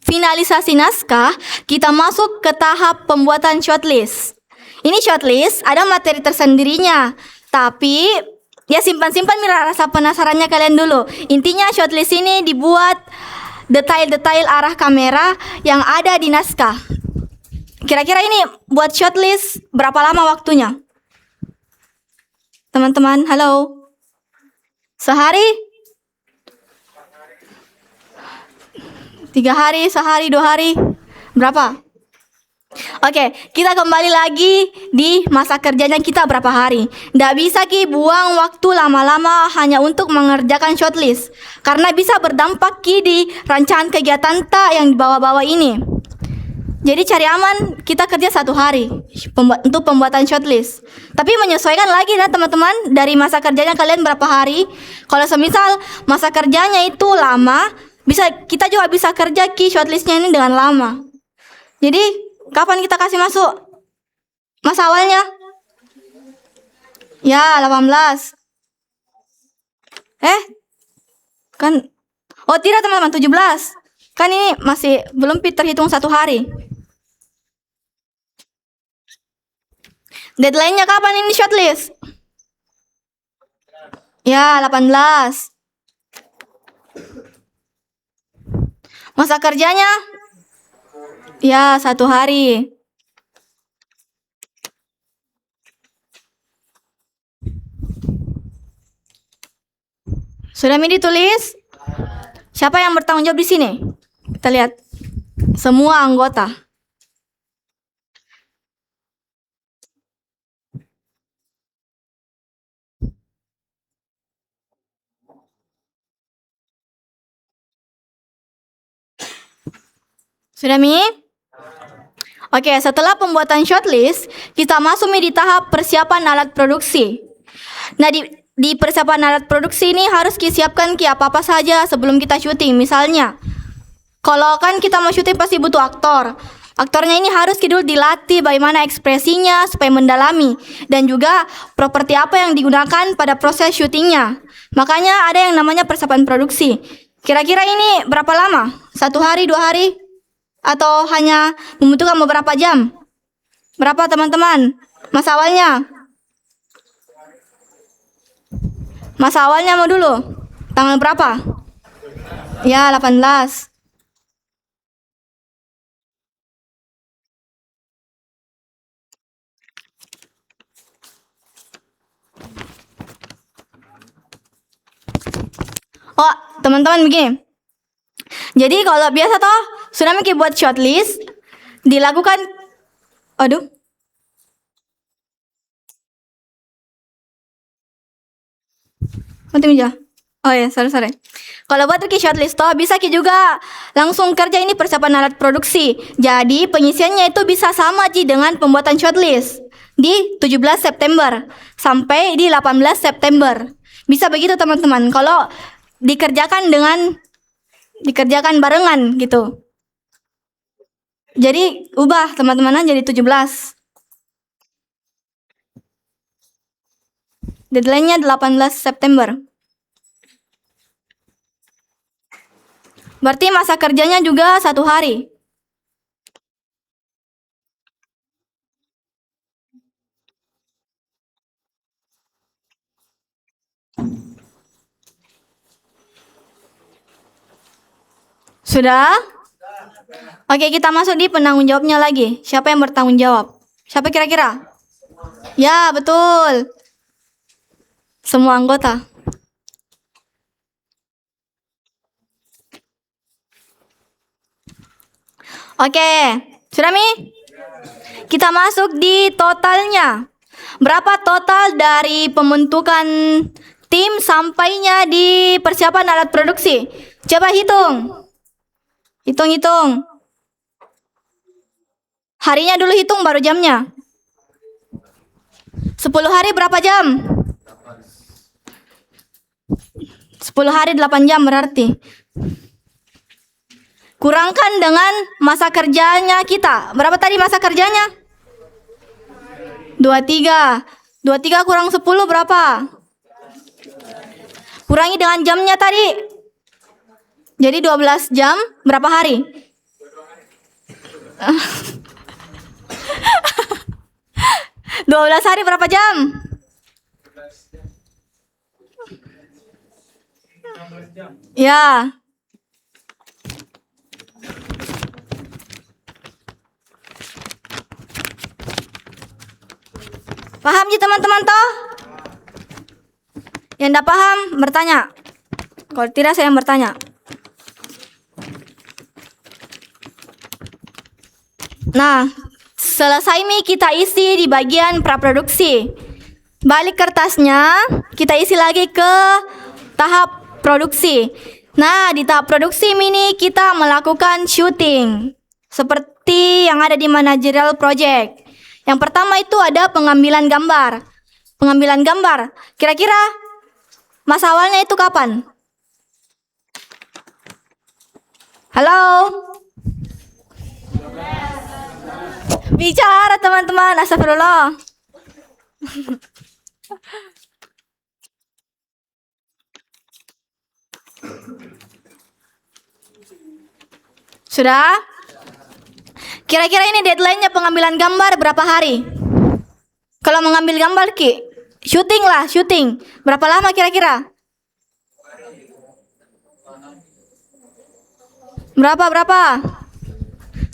finalisasi naskah, kita masuk ke tahap pembuatan shortlist. Ini shortlist ada materi tersendirinya, tapi ya simpan-simpan rasa penasarannya kalian dulu. Intinya shortlist ini dibuat detail-detail arah kamera yang ada di naskah. Kira-kira ini buat shortlist berapa lama waktunya? Teman-teman, halo? Sehari? 3 hari, sehari, 2 hari, berapa? Oke, kita kembali lagi di masa kerjanya kita berapa hari. Nggak bisa buang waktu lama-lama hanya untuk mengerjakan shortlist, karena bisa berdampak di rancangan kegiatan yang di bawah-bawah ini. Jadi cari aman, kita kerja 1 hari untuk pembuatan shortlist. Tapi menyesuaikan lagi teman-teman dari masa kerjanya kalian berapa hari. Kalau semisal masa kerjanya itu lama, kita juga bisa kerja shortlistnya ini dengan lama. Jadi kapan kita kasih masuk? Masa awalnya? Ya 18. Kan? Oh tidak teman-teman, 17. Kan ini masih belum terhitung 1 hari. Deadline-nya kapan ini shortlist? Ya 18. Masa kerjanya? Ya, 1 hari. Sudah Mi ditulis? Siapa yang bertanggung jawab di sini? Kita lihat. Semua anggota. Sudah Mi? Oke, setelah pembuatan shortlist, kita masuk di tahap persiapan alat produksi. Nah, di persiapan alat produksi ini harus disiapkan apa-apa saja sebelum kita syuting. Misalnya, kalau kan kita mau syuting pasti butuh aktor. Aktornya ini harus dulu dilatih bagaimana ekspresinya supaya mendalami. Dan juga properti apa yang digunakan pada proses syutingnya. Makanya ada yang namanya persiapan produksi. Kira-kira ini berapa lama? 1 hari, 2 hari? Atau hanya membutuhkan beberapa jam? Berapa teman-teman? Masa awalnya? Masa awalnya mau dulu? Tanggal berapa? Ya, 18. Oh, teman-teman begini. Jadi kalau biasa toh, sudah buat shortlist, dilakukan. Aduh. Mati meja. Oh ya, sorry. Kalau buat bikin shortlist toh, bisa juga langsung kerja ini persiapan alat produksi. Jadi pengisiannya itu bisa sama dengan pembuatan shortlist di 17 September sampai di 18 September. Bisa begitu teman-teman. Kalau dikerjakan barengan gitu. Jadi ubah teman-teman jadi 17. Deadline-nya 18 September. Berarti masa kerjanya juga 1 hari. Sudah? Oke, kita masuk di penanggung jawabnya lagi. Siapa yang bertanggung jawab? Siapa kira-kira? Ya, betul. Semua anggota. Oke, sudah Mi? Kita masuk di totalnya. Berapa total dari pembentukan tim sampainya di persiapan alat produksi? Coba hitung. Hitung. Harinya dulu hitung baru jamnya. 10 hari berapa jam? 10 hari 8 jam berarti. Kurangkan dengan masa kerjanya kita. Berapa tadi masa kerjanya? 23. 23 kurang 10 berapa? Kurangi dengan jamnya tadi. Jadi 12 jam berapa hari? 12 hari berapa jam? Ya. Paham sih teman-teman toh? Yang tidak paham bertanya. Kalau tidak saya yang bertanya. Nah, selesai Mi kita isi di bagian praproduksi. Balik kertasnya, kita isi lagi ke tahap produksi. Nah, di tahap produksi ini kita melakukan syuting. Seperti yang ada di managerial project. Yang pertama itu ada pengambilan gambar. Pengambilan gambar. Kira-kira masa awalnya itu kapan? Halo? Bicara teman-teman, astagfirullah. Sudah? Kira-kira ini deadline-nya pengambilan gambar berapa hari? Kalau mengambil gambar syuting. Berapa lama kira-kira? Berapa?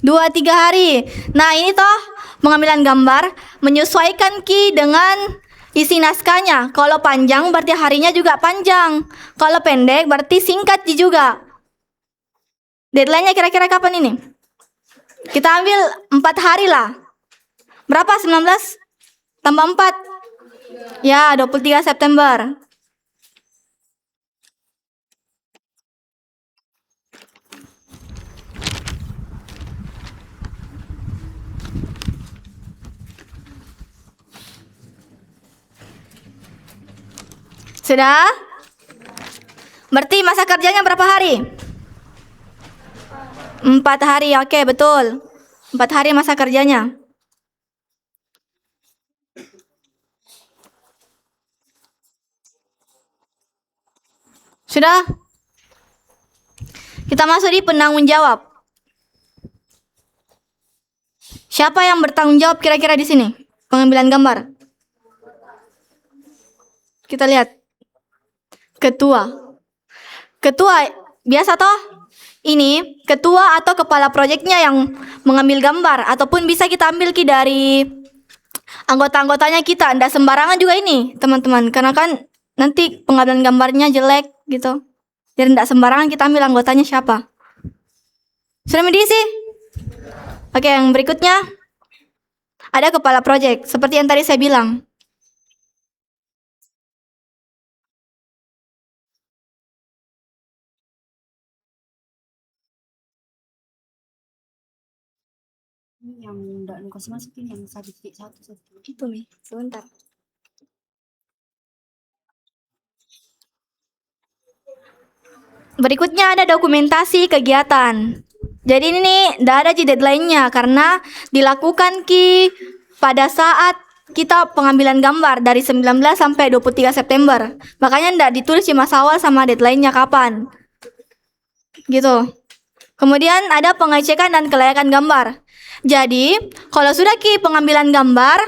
2-3 hari. Nah ini toh pengambilan gambar menyesuaikan Ki dengan isi naskahnya. Kalau panjang berarti harinya juga panjang. Kalau pendek berarti singkat juga. Deadline-nya kira-kira kapan ini? Kita ambil 4 hari lah. Berapa? 19 tambah 4. Ya, 23 September. Sudah? Berarti masa kerjanya berapa hari? 4 hari, oke betul. 4 hari masa kerjanya. Sudah? Kita masuk di penanggung jawab. Siapa yang bertanggung jawab kira-kira di sini? Pengambilan gambar. Kita lihat. Ketua biasa toh? Ini ketua atau kepala proyeknya yang mengambil gambar ataupun bisa kita ambil Ki dari anggota-anggotanya kita. Nggak sembarangan juga ini teman-teman, karena kan nanti pengambilan gambarnya jelek gitu. Jadi nggak sembarangan kita ambil anggotanya siapa. Sudah diisi? Oke, yang berikutnya ada kepala proyek seperti yang tadi saya bilang. Ini yang enggak nukas masukin yang 1.1 Itu nih, sebentar. Berikutnya ada dokumentasi kegiatan. Jadi ini nih, tidak ada deadline-nya karena dilakukan Ki pada saat kita pengambilan gambar dari 19 sampai 23 September. Makanya tidak ditulis di masa awal sama deadline-nya kapan. Gitu. Kemudian ada pengecekan dan kelayakan gambar. Jadi, kalau sudah Ki pengambilan gambar,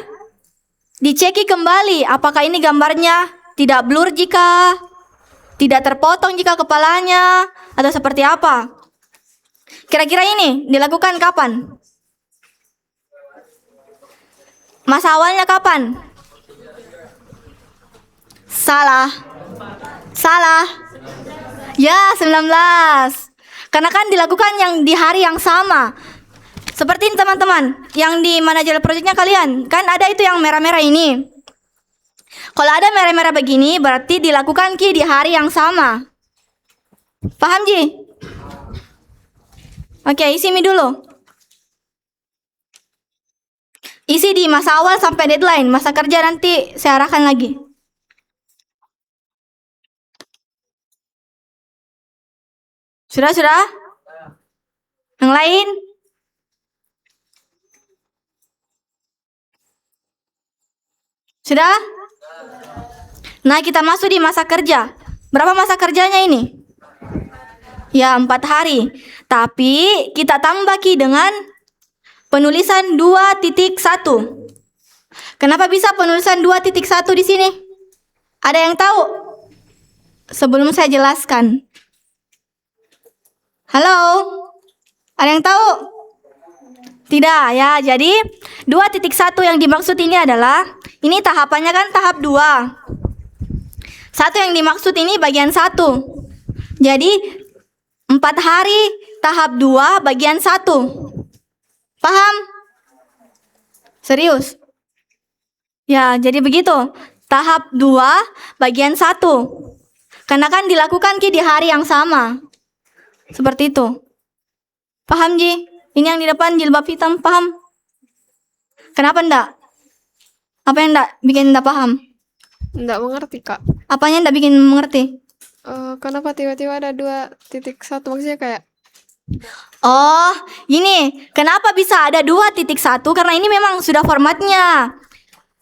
diceki kembali apakah ini gambarnya tidak blur jika tidak terpotong jika kepalanya atau seperti apa. Kira-kira ini dilakukan kapan? Masa awalnya kapan? Salah. Ya, 19. Karena kan dilakukan yang di hari yang sama. Seperti ini teman-teman, yang di manajer proyeknya kalian, kan ada itu yang merah-merah ini. Kalau ada merah-merah begini, berarti dilakukan Ki di hari yang sama. Paham Ji? Oke, isi mi dulu. Isi di masa awal sampai deadline, masa kerja nanti saya arahkan lagi. Sudah? Yang lain? Sudah? Nah, kita masuk di masa kerja. Berapa masa kerjanya ini? Ya, 4 hari. Tapi kita tambah Ki dengan penulisan 2.1. Kenapa bisa penulisan 2.1 di sini? Ada yang tahu? Sebelum saya jelaskan. Halo? Ada yang tahu? Tidak ya, jadi 2.1 yang dimaksud ini adalah, ini tahapannya kan tahap 2. Satu yang dimaksud ini bagian 1. Jadi 4 hari tahap 2 bagian 1. Paham? Serius? Ya, jadi begitu. Tahap 2 bagian 1. Karena kan dilakukan Ki di hari yang sama. Seperti itu. Paham Ji? Ini yang di depan jilbab hitam, paham? Kenapa enggak? Apa yang enggak bikin enggak paham? Enggak mengerti, Kak. Apanya enggak bikin mengerti? Kenapa tiba-tiba ada 2.1? Maksudnya kayak Oh, ini kenapa bisa ada 2.1? Karena ini memang sudah formatnya.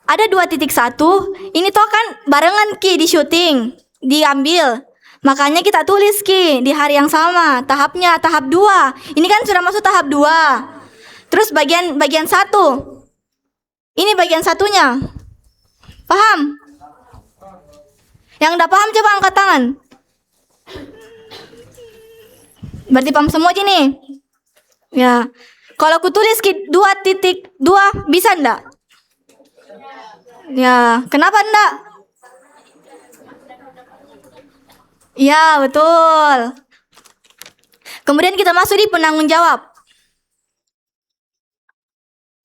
Ada 2.1, ini toh kan barengan Ki di syuting, diambil. Makanya kita tulis Ki di hari yang sama, tahapnya tahap 2. Ini kan sudah masuk tahap 2. Terus bagian 1. Ini bagian satunya. Paham? Yang enggak paham coba angkat tangan. Berarti paham semua Ji nih? Ya. Kalau aku tulis 2.2 bisa enggak? Ya, kenapa enggak? Ya, betul. Kemudian kita masuk di penanggung jawab.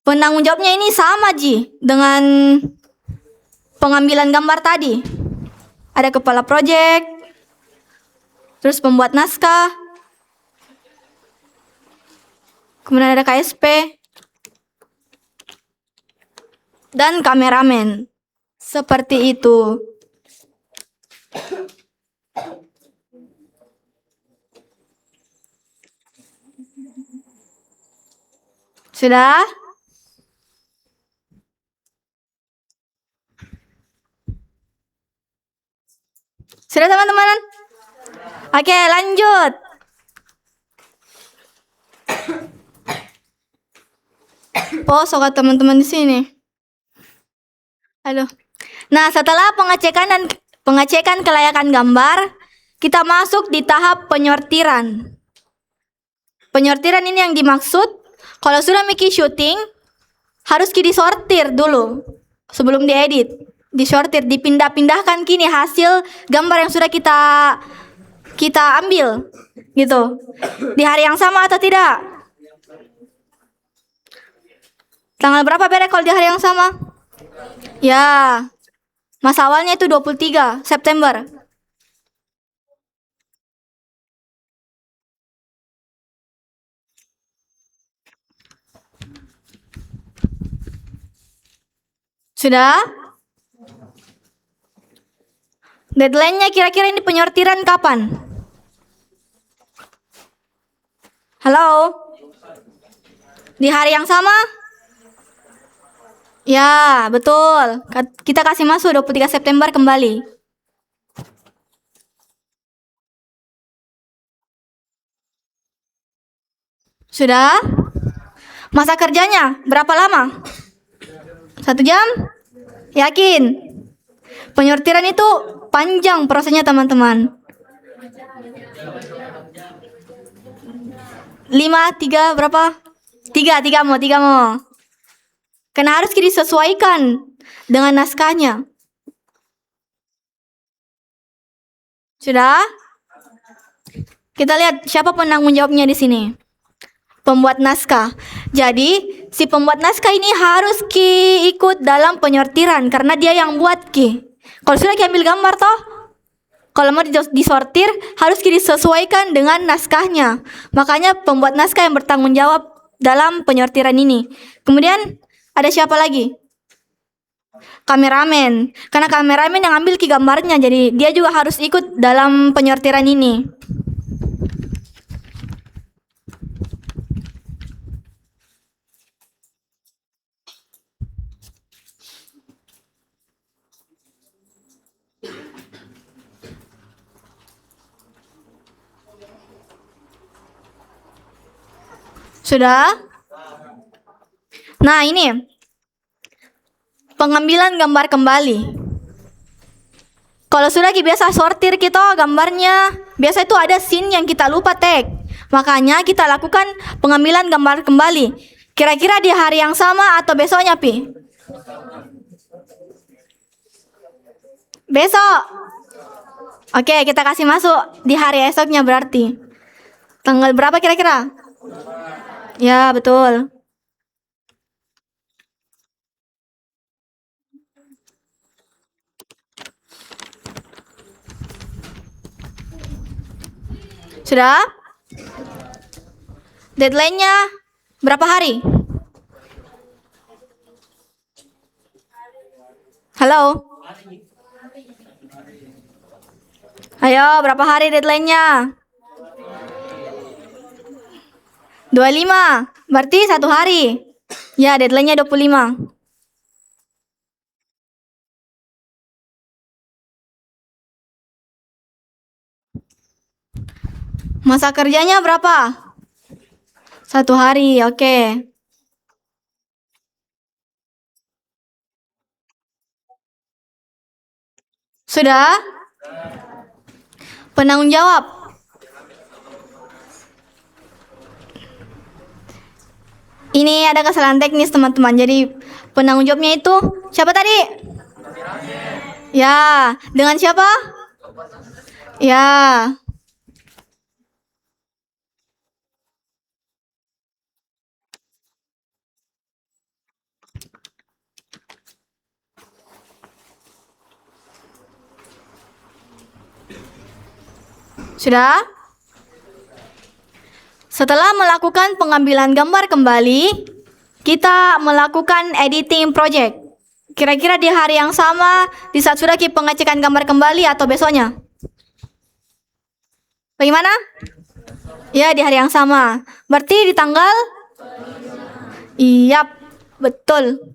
Penanggung jawabnya ini sama Ji dengan pengambilan gambar tadi. Ada kepala proyek, terus pembuat naskah, kemudian ada KSP, dan kameramen. Seperti itu. Sudah? Sudah teman-teman? Oke, lanjut. Sokat teman-teman di sini. Aduh. Nah, setelah pengecekan kelayakan gambar, kita masuk di tahap penyortiran. Penyortiran ini yang dimaksud, kalau sudah Miki syuting, harus disortir dulu sebelum diedit. Disortir, dipindah-pindahkan kini hasil gambar yang sudah kita ambil, gitu. Di hari yang sama atau tidak? Tanggal berapa berekol di hari yang sama? Ya, masa awalnya itu 23 September. Sudah? Deadline-nya kira-kira ini penyortiran kapan? Halo? Di hari yang sama? Ya, betul. Kita kasih masuk 23 September kembali. Sudah? Masa kerjanya berapa lama? 1 jam? Yakin? Penyortiran itu panjang prosesnya teman-teman. 3 berapa? 3 mau. Karena harus disesuaikan dengan naskahnya. Sudah? Kita lihat siapa penanggung jawabnya di sini. Pembuat naskah. Jadi, si pembuat naskah ini harus ikut dalam penyortiran karena dia yang buat Kalau sudah ambil gambar toh, kalau mau disortir harus disesuaikan dengan naskahnya. Makanya pembuat naskah yang bertanggung jawab dalam penyortiran ini. Kemudian ada siapa lagi? Kameramen. Karena kameramen yang ambil gambarnya, jadi dia juga harus ikut dalam penyortiran ini. Sudah? Nah, ini pengambilan gambar kembali. Kalau sudah biasa sortir kita gambarnya, biasa itu ada scene yang kita lupa tag. Makanya kita lakukan pengambilan gambar kembali. Kira-kira di hari yang sama atau besoknya, Pi? Besok. Oke, kita kasih masuk di hari esoknya berarti. Tanggal berapa kira-kira? Ya, betul. Sudah? Deadline-nya berapa hari? Halo? Ayo, berapa hari deadline-nya? 25, berarti 1 hari. Ya, deadline-nya 25. Masa kerjanya berapa? 1 hari, oke. Sudah? Penanggung jawab. Ini ada kesalahan teknis teman-teman. Jadi penanggung jawabnya itu siapa tadi? Ya, dengan siapa? Ya. Sudah? Setelah melakukan pengambilan gambar kembali, kita melakukan editing project. Kira-kira di hari yang sama, di saat sudah pengecekan gambar kembali atau besoknya? Bagaimana? Ya, di hari yang sama. Berarti di tanggal? Iya, betul.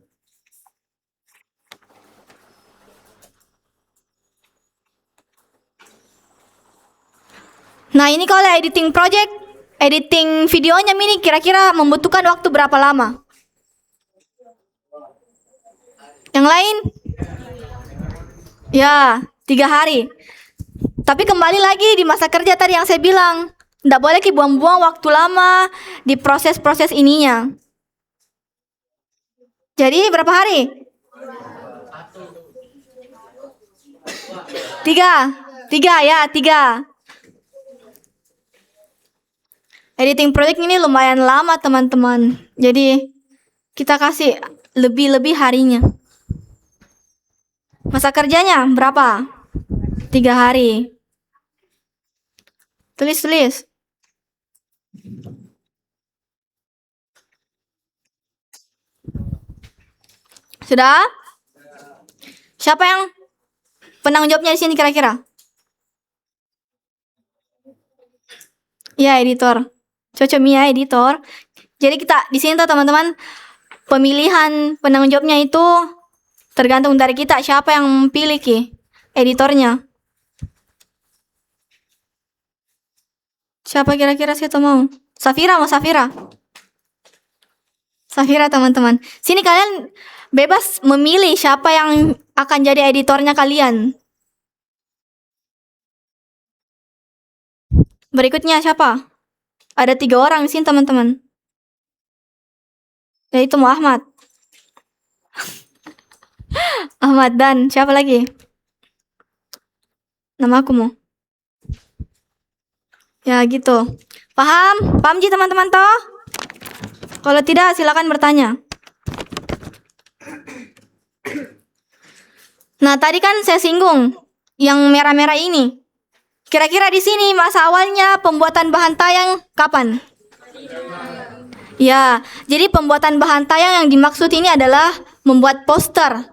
Nah, ini kalau editing project, editing videonya ini kira-kira membutuhkan waktu berapa lama? Yang lain? Ya, 3 hari. Tapi kembali lagi di masa kerja tadi yang saya bilang, tidak boleh buang-buang waktu lama di proses-proses ininya. Jadi berapa hari? 3. Editing project ini lumayan lama teman-teman. Jadi kita kasih lebih-lebih harinya. Masa kerjanya berapa? 3 hari. Tulis. Sudah? Siapa yang penanggung jawabnya di sini kira-kira? Ya, editor. Mia editor. Jadi kita di sini tuh teman-teman, pemilihan penanggung jawabnya itu tergantung dari kita siapa yang pilih editornya. Siapa kira-kira situ mau? Safira mau Safira? Safira teman-teman. Sini kalian bebas memilih siapa yang akan jadi editornya kalian. Berikutnya siapa? Ada 3 orang di sini teman-teman. Yaitu Muhammad. Ahmad dan siapa lagi? Nama aku mau. Ya gitu. Paham? Paham ji teman-teman toh? Kalau tidak silakan bertanya. Nah, tadi kan saya singgung yang merah-merah ini. Kira-kira di sini masa awalnya pembuatan bahan tayang kapan? Ya, jadi pembuatan bahan tayang yang dimaksud ini adalah membuat poster.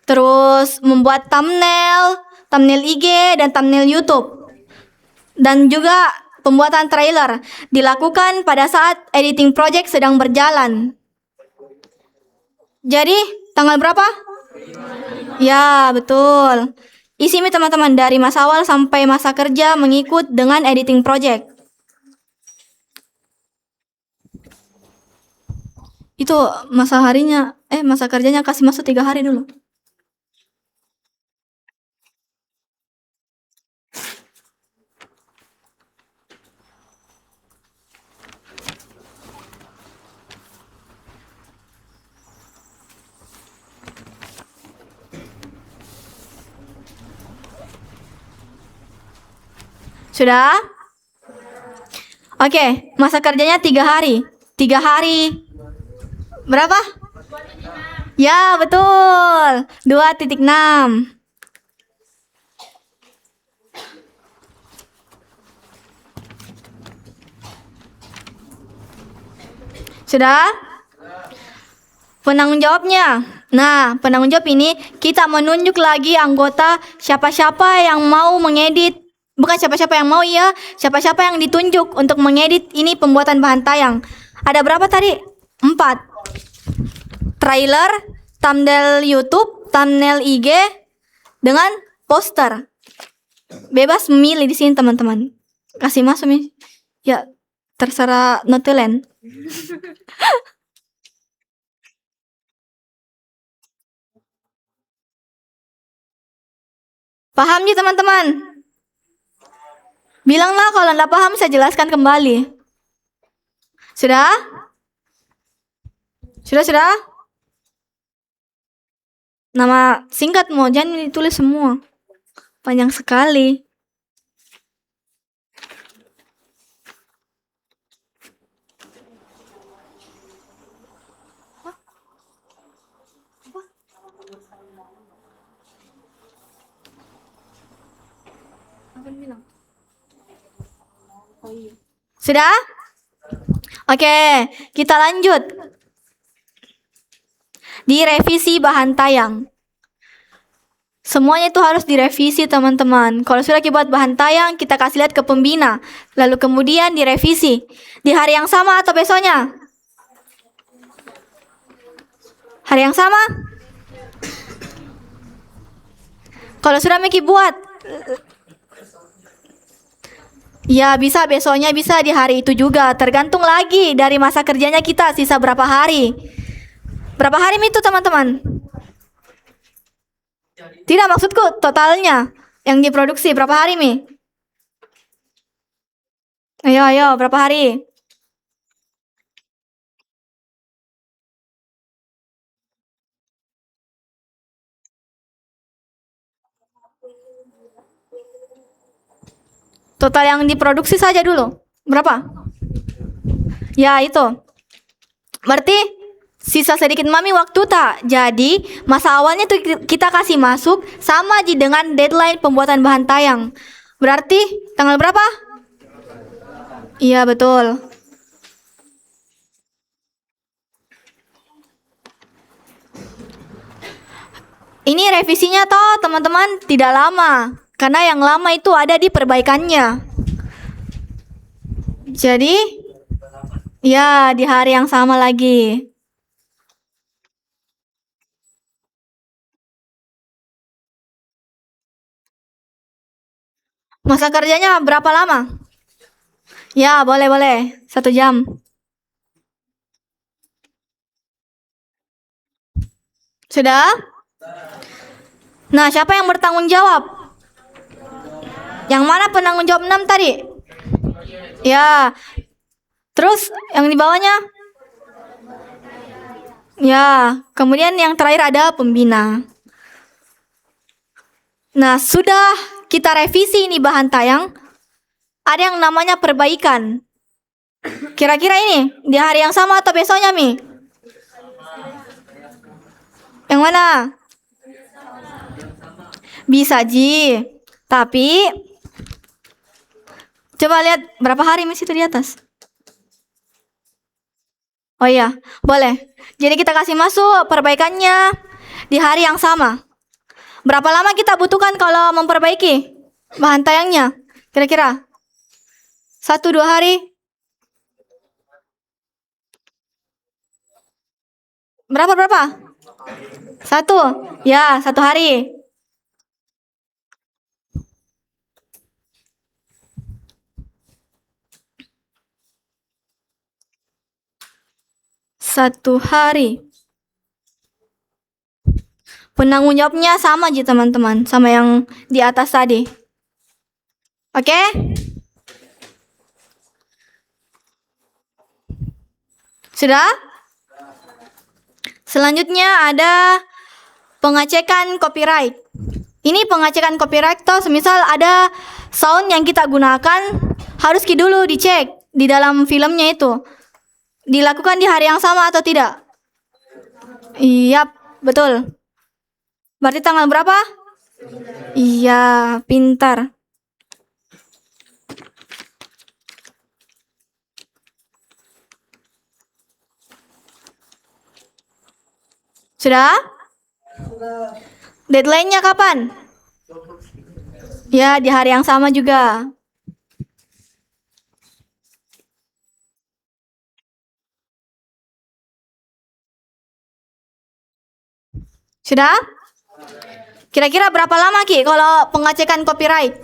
Terus membuat thumbnail IG dan thumbnail YouTube. Dan juga pembuatan trailer dilakukan pada saat editing project sedang berjalan. Jadi, tanggal berapa? Ya, betul. Isi ini teman-teman dari masa awal sampai masa kerja mengikut dengan editing project. Itu masa kerjanya kasih masuk 3 hari dulu. Sudah? Oke, masa kerjanya 3 hari. 3 hari. Berapa? Ya, betul. 2.6. Sudah? Penanggung jawabnya. Nah, penanggung jawab ini kita menunjuk lagi anggota siapa-siapa yang mau mengedit. Bukan siapa-siapa yang mau ya, siapa-siapa yang ditunjuk untuk mengedit ini pembuatan bahan tayang. Ada berapa tadi? 4. Trailer, thumbnail YouTube, thumbnail IG, dengan poster. Bebas memilih di sini teman-teman. Kasih masuk nih. Ya, terserah notulen. Paham ya teman-teman? Bilanglah kalau tidak paham saya jelaskan kembali. Sudah? Sudah? Nama singkat mau, jangan ditulis semua. Panjang sekali. Sudah? Oke, kita lanjut. Direvisi bahan tayang. Semuanya itu harus direvisi, teman-teman. Kalau sudah kita buat bahan tayang, kita kasih lihat ke pembina. Lalu kemudian direvisi. Di hari yang sama atau besoknya? Hari yang sama? Kalau sudah Miki buat, ya bisa besoknya, bisa di hari itu juga. Tergantung lagi dari masa kerjanya kita, sisa berapa hari. Berapa hari itu teman-teman? Tidak, maksudku totalnya yang diproduksi berapa hari Mi? Ayo, berapa hari? Total yang diproduksi saja dulu. Berapa? Ya, itu. Berarti sisa sedikit Mami waktu tak. Jadi, masa awalnya tuh kita kasih masuk sama aja dengan deadline pembuatan bahan tayang. Berarti tanggal berapa? Iya, betul. Ini revisinya toh, teman-teman, tidak lama. Karena yang lama itu ada di perbaikannya. Jadi, ya di hari yang sama lagi. Masa kerjanya berapa lama? Ya, boleh. 1 jam. Sudah? Nah, siapa yang bertanggung jawab? Yang mana penanggung jawab 6 tadi? Ya. Terus yang di bawahnya? Ya, kemudian yang terakhir ada pembina. Nah, sudah kita revisi ini bahan tayang. Ada yang namanya perbaikan. Kira-kira ini di hari yang sama atau besoknya, Mi? Yang mana? Bisa, Ji. Tapi coba lihat berapa hari Mi itu di atas. Oh iya, boleh. Jadi kita kasih masuk perbaikannya di hari yang sama. Berapa lama kita butuhkan kalau memperbaiki bahan tayangnya? Kira-kira 1-2 hari? Berapa? 1? Ya, 1 hari. Satu hari. Penanggung jawabnya sama aja teman-teman, sama yang di atas tadi. Oke? Sudah? Selanjutnya ada pengecekan copyright. Ini pengecekan copyright toh, semisal ada sound yang kita gunakan harus dulu dicek di dalam filmnya itu. Dilakukan di hari yang sama atau tidak? Iya, betul. Berarti tanggal berapa? Iya, pintar. Sudah? Deadline-nya kapan? Ya, di hari yang sama juga. Sudah? Kira-kira berapa lama Ki kalau pengecekan copyright?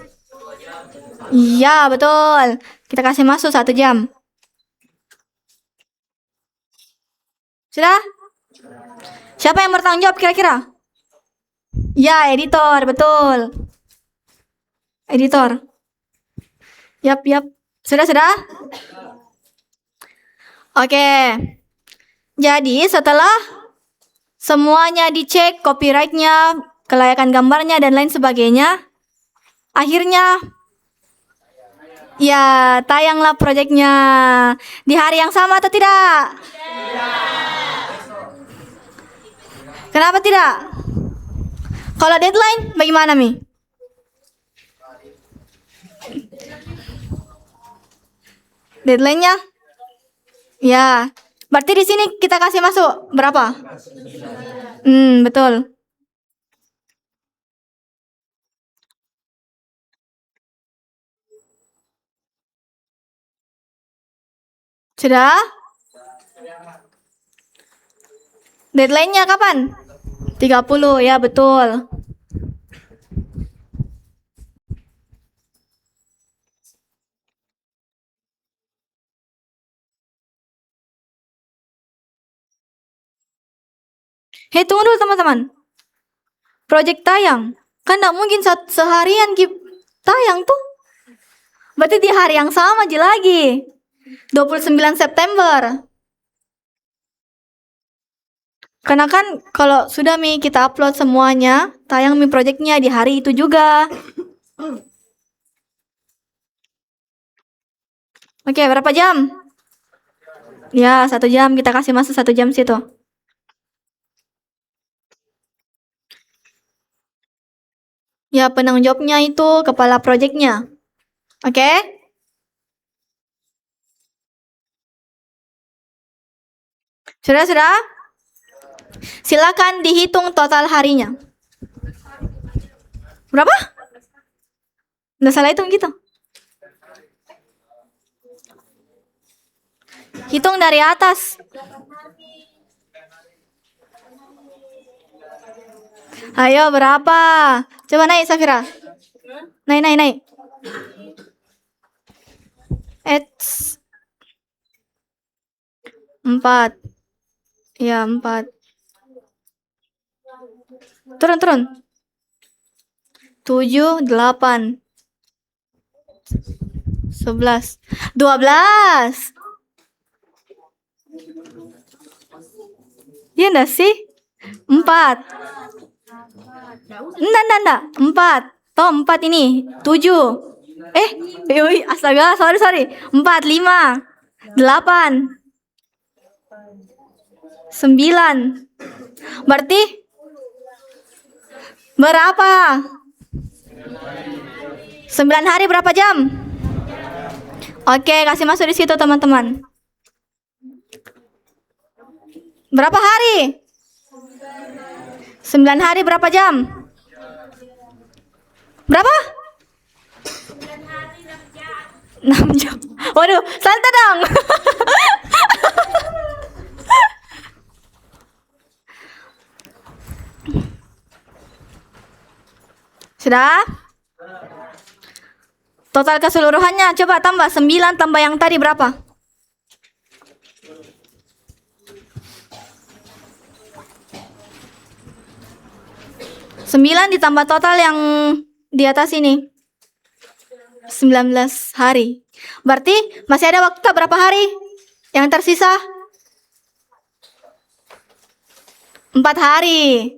Iya, betul. Kita kasih masuk 1 jam. Sudah? Siapa yang bertanggung jawab kira-kira? Ya, editor, betul. Editor. Yap. Sudah? Oke. Jadi setelah semuanya dicek, copyrightnya, kelayakan gambarnya dan lain sebagainya, akhirnya ya tayanglah proyeknya di hari yang sama atau tidak? Kenapa tidak? Kalau deadline bagaimana Mi? Deadline-nya? Ya, berarti di sini kita kasih masuk berapa? Betul. Sudah? Deadline-nya kapan? 30, ya betul. Hei, tunggu dulu teman-teman. Project tayang. Kan gak mungkin seharian tayang tuh. Berarti di hari yang sama aja lagi. 29 September. Karena kan kalau sudah Mi kita upload semuanya, tayang Mi projectnya di hari itu juga. Oke, berapa jam? Ya, 1 jam. Kita kasih masa 1 jam situ. Ya, penanggung jawabnya itu kepala proyeknya. Oke? Sudah? Silakan dihitung total harinya. Berapa? Nggak salah hitung gitu. Hitung dari atas. Ayo, berapa? Coba naik, Safira. Naik. It's 4. Ya, 4. Turun. 7, 8. 11. 12. Iya enggak sih? 4. Enggak. 4. Toh 4 ini. 7. Astaga, sorry. 4, 5, 8, 9. Berarti berapa? 9 hari berapa jam? Oke, kasih masuk di situ teman-teman. Berapa hari? 9 hari berapa jam? Berapa? 6 jam. Waduh, santai dong. Sudah? Total keseluruhannya coba tambah 9 tambah yang tadi berapa? 9 ditambah total yang di atas ini. 19 hari. Berarti masih ada waktu berapa hari yang tersisa? 4 hari.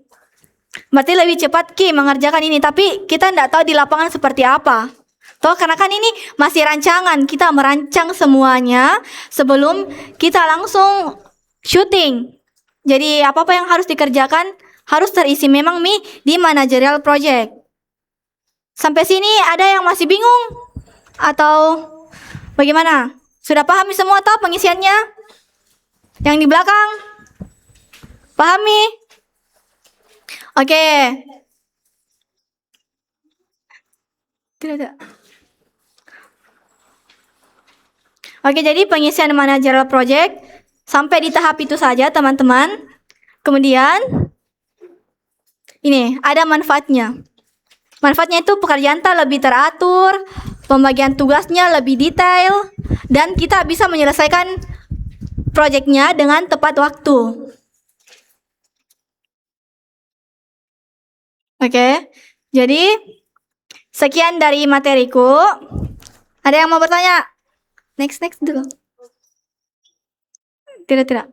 Berarti lebih cepat Ki mengerjakan ini. Tapi kita tidak tahu di lapangan seperti apa. Toh karena kan ini masih rancangan. Kita merancang semuanya sebelum kita langsung syuting. Jadi apa-apa yang harus dikerjakan harus terisi memang Mi di managerial project. Sampai sini ada yang masih bingung? Atau bagaimana? Sudah pahami semua toh pengisiannya? Yang di belakang? Pahami? Oke. Tidak. Oke, jadi pengisian managerial project sampai di tahap itu saja teman-teman. Kemudian ini ada manfaatnya. Manfaatnya itu pekerjaan lebih teratur, pembagian tugasnya lebih detail, dan kita bisa menyelesaikan proyeknya dengan tepat waktu. Oke, jadi sekian dari materiku. Ada yang mau bertanya? Next dulu. Tidak.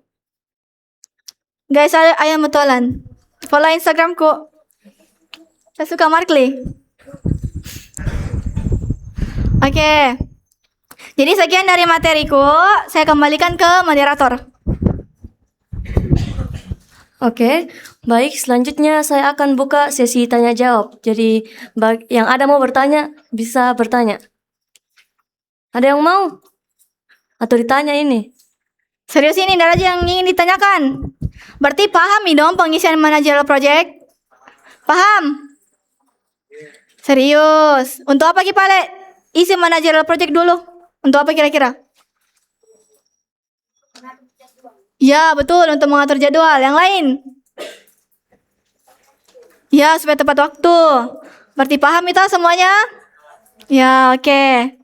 Guys, ayo betulan. Follow Instagramku. Saya suka Markley. Oke. Jadi sekian dari materiku. Saya kembalikan ke moderator. Oke, baik. Selanjutnya saya akan buka sesi tanya jawab. Jadi yang ada mau bertanya bisa bertanya. Ada yang mau? Atau ditanya ini? Serius ini ada aja yang ingin ditanyakan. Berarti pahami dong pengisian managerial project? Paham? Serius. Untuk apa Kipale? Isi managerial project dulu. Untuk apa kira-kira? Ya, betul. Untuk mengatur jadwal. Yang lain? Ya, supaya tepat waktu. Berarti paham itu semuanya? Ya, oke.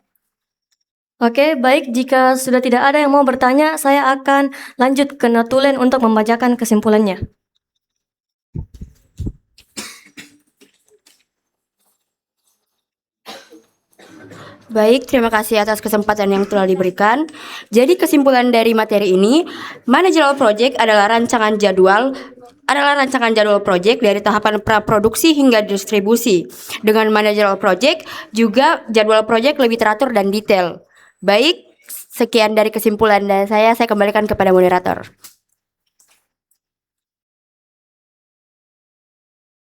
Oke, baik. Jika sudah tidak ada yang mau bertanya, saya akan lanjut ke notulen untuk membacakan kesimpulannya. Baik, terima kasih atas kesempatan yang telah diberikan. Jadi kesimpulan dari materi ini, managerial project adalah rancangan jadwal project dari tahapan praproduksi hingga distribusi. Dengan managerial project, juga jadwal project lebih teratur dan detail. Baik, sekian dari kesimpulan dari saya kembalikan kepada moderator.